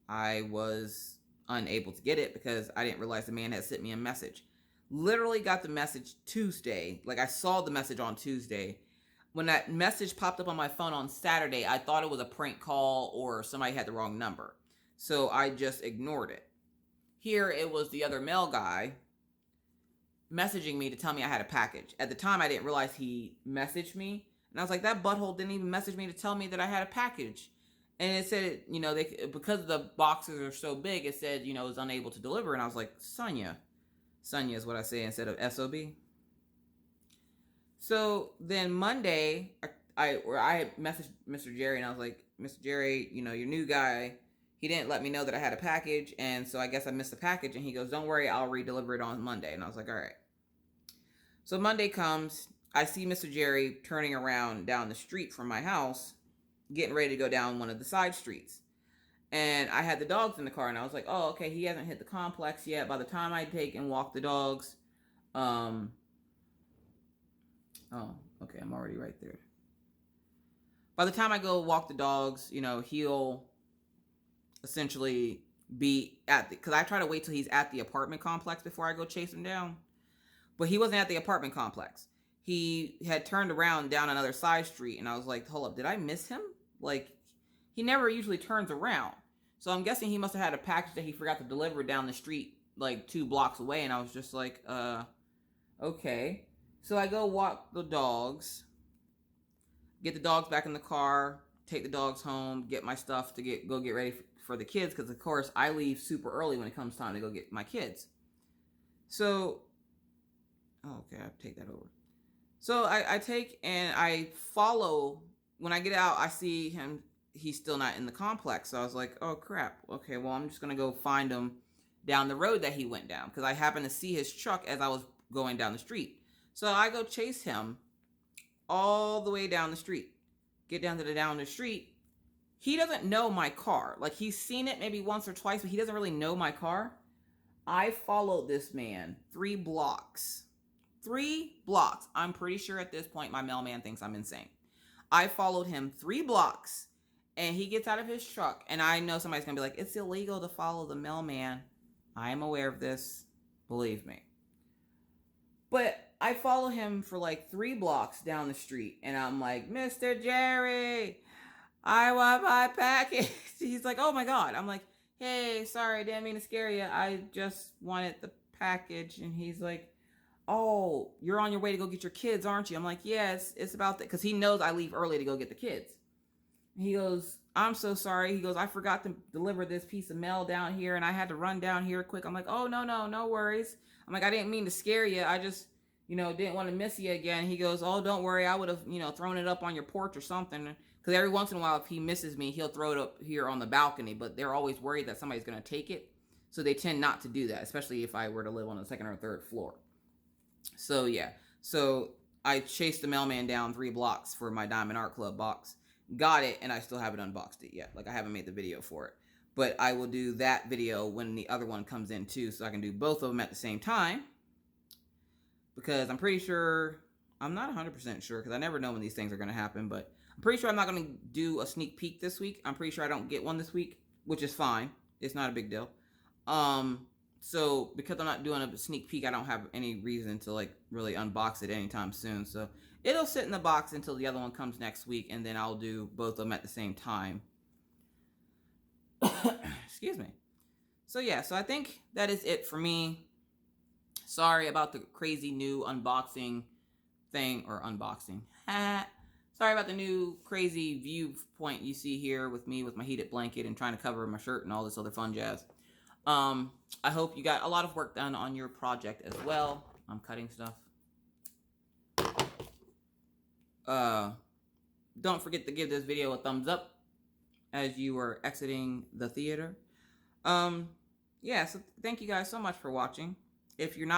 I was unable to get it because I didn't realize the man had sent me a message. Literally got the message Tuesday. Like, I saw the message on Tuesday. When that message popped up on my phone on Saturday, I thought it was a prank call or somebody had the wrong number. So I just ignored it. Here, it was the other mail guy messaging me to tell me I had a package. At the time, I didn't realize he messaged me. And I was like, that butthole didn't even message me to tell me that I had a package. And it said, because the boxes are so big, it said, it was unable to deliver. And I was like, Sonia is what I say instead of SOB. So then Monday, I messaged Mr. Jerry, and I was like, Mr. Jerry, your new guy, he didn't let me know that I had a package, and so I guess I missed the package. And he goes, don't worry, I'll re-deliver it on Monday. And I was like, all right. So Monday comes, I see Mr. Jerry turning around down the street from my house, getting ready to go down one of the side streets. And I had the dogs in the car, and I was like, oh, okay, he hasn't hit the complex yet. By the time I take and walk the dogs, oh, okay, I'm already right there. By the time I go walk the dogs, he'll essentially be because I try to wait till he's at the apartment complex before I go chase him down. But he wasn't at the apartment complex. He had turned around down another side street, and I was like, hold up, did I miss him? Like, he never usually turns around. So I'm guessing he must have had a package that he forgot to deliver down the street, like 2 blocks away. And I was just like, okay. So I go walk the dogs, get the dogs back in the car, take the dogs home, get my stuff to go get ready for the kids. Because, of course, I leave super early when it comes time to go get my kids. So, okay, I take that over. So I take and I follow. When I get out, I see him. He's still not in the complex. So I was like, oh, crap. Okay, well, I'm just going to go find him down the road that he went down. Because I happened to see his truck as I was going down the street. So I go chase him all the way down the street. Get down the street. He doesn't know my car. Like, he's seen it maybe once or twice, but he doesn't really know my car. I followed this man 3 blocks. 3 blocks. I'm pretty sure at this point my mailman thinks I'm insane. I followed him 3 blocks. And he gets out of his truck, and I know somebody's going to be like, it's illegal to follow the mailman. I am aware of this. Believe me. But I follow him for like 3 blocks down the street, and I'm like, Mr. Jerry, I want my package. He's like, oh my God. I'm like, hey, sorry, didn't mean to scare you. I just wanted the package. And he's like, oh, you're on your way to go get your kids, aren't you? I'm like, yeah, it's about that. Because he knows I leave early to go get the kids. He goes, I'm so sorry. He goes, I forgot to deliver this piece of mail down here, and I had to run down here quick. I'm like, oh, no worries. I'm like, I didn't mean to scare you. I just, didn't want to miss you again. He goes, oh, don't worry. I would have, thrown it up on your porch or something. Because every once in a while, if he misses me, he'll throw it up here on the balcony. But they're always worried that somebody's going to take it. So they tend not to do that, especially if I were to live on the 2nd or 3rd floor. So, yeah. So I chased the mailman down 3 blocks for my Diamond Art Club box. Got it, and I still haven't unboxed it yet. Like, I haven't made the video for it. But I will do that video when the other one comes in too, so I can do both of them at the same time. Because I'm pretty sure, I'm not 100% sure, because I never know when these things are going to happen, but I'm pretty sure I'm not going to do a sneak peek this week. I'm pretty sure I don't get one this week, which is fine. It's not a big deal. So because I'm not doing a sneak peek, I don't have any reason to like really unbox it anytime soon. So it'll sit in the box until the other one comes next week, and then I'll do both of them at the same time. Excuse me. So yeah, so I think that is it for me. Sorry about the crazy new unboxing thing, or unboxing. Sorry about the new crazy viewpoint you see here with me with my heated blanket and trying to cover my shirt and all this other fun jazz. I hope you got a lot of work done on your project as well. I'm cutting stuff. Don't forget to give this video a thumbs up as you are exiting the theater. Yeah, so thank you guys so much for watching. If you're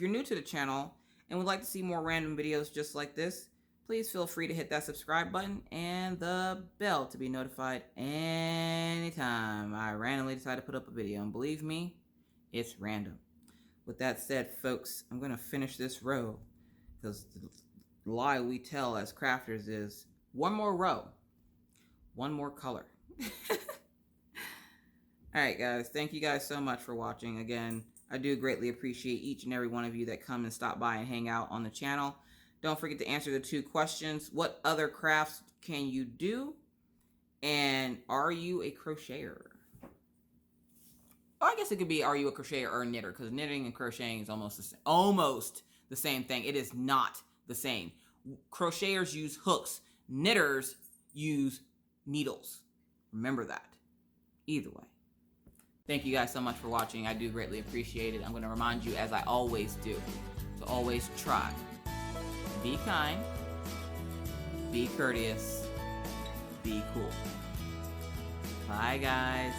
new to the channel and would like to see more random videos just like this, please feel free to hit that subscribe button and the bell to be notified anytime I randomly decide to put up a video. And believe me, it's random. With that said, folks, I'm going to finish this row, because the lie we tell as crafters is one more row, one more color. Alright guys, thank you guys so much for watching. Again, I do greatly appreciate each and every one of you that come and stop by and hang out on the channel. Don't forget to answer the 2 questions. What other crafts can you do? And are you a crocheter? Oh, I guess it could be, are you a crocheter or a knitter? Because knitting and crocheting is almost the same thing. It is not the same. Crocheters use hooks. Knitters use needles. Remember that. Either way. Thank you guys so much for watching. I do greatly appreciate it. I'm going to remind you, as I always do, to always try. Be kind. Be courteous. Be cool. Bye, guys.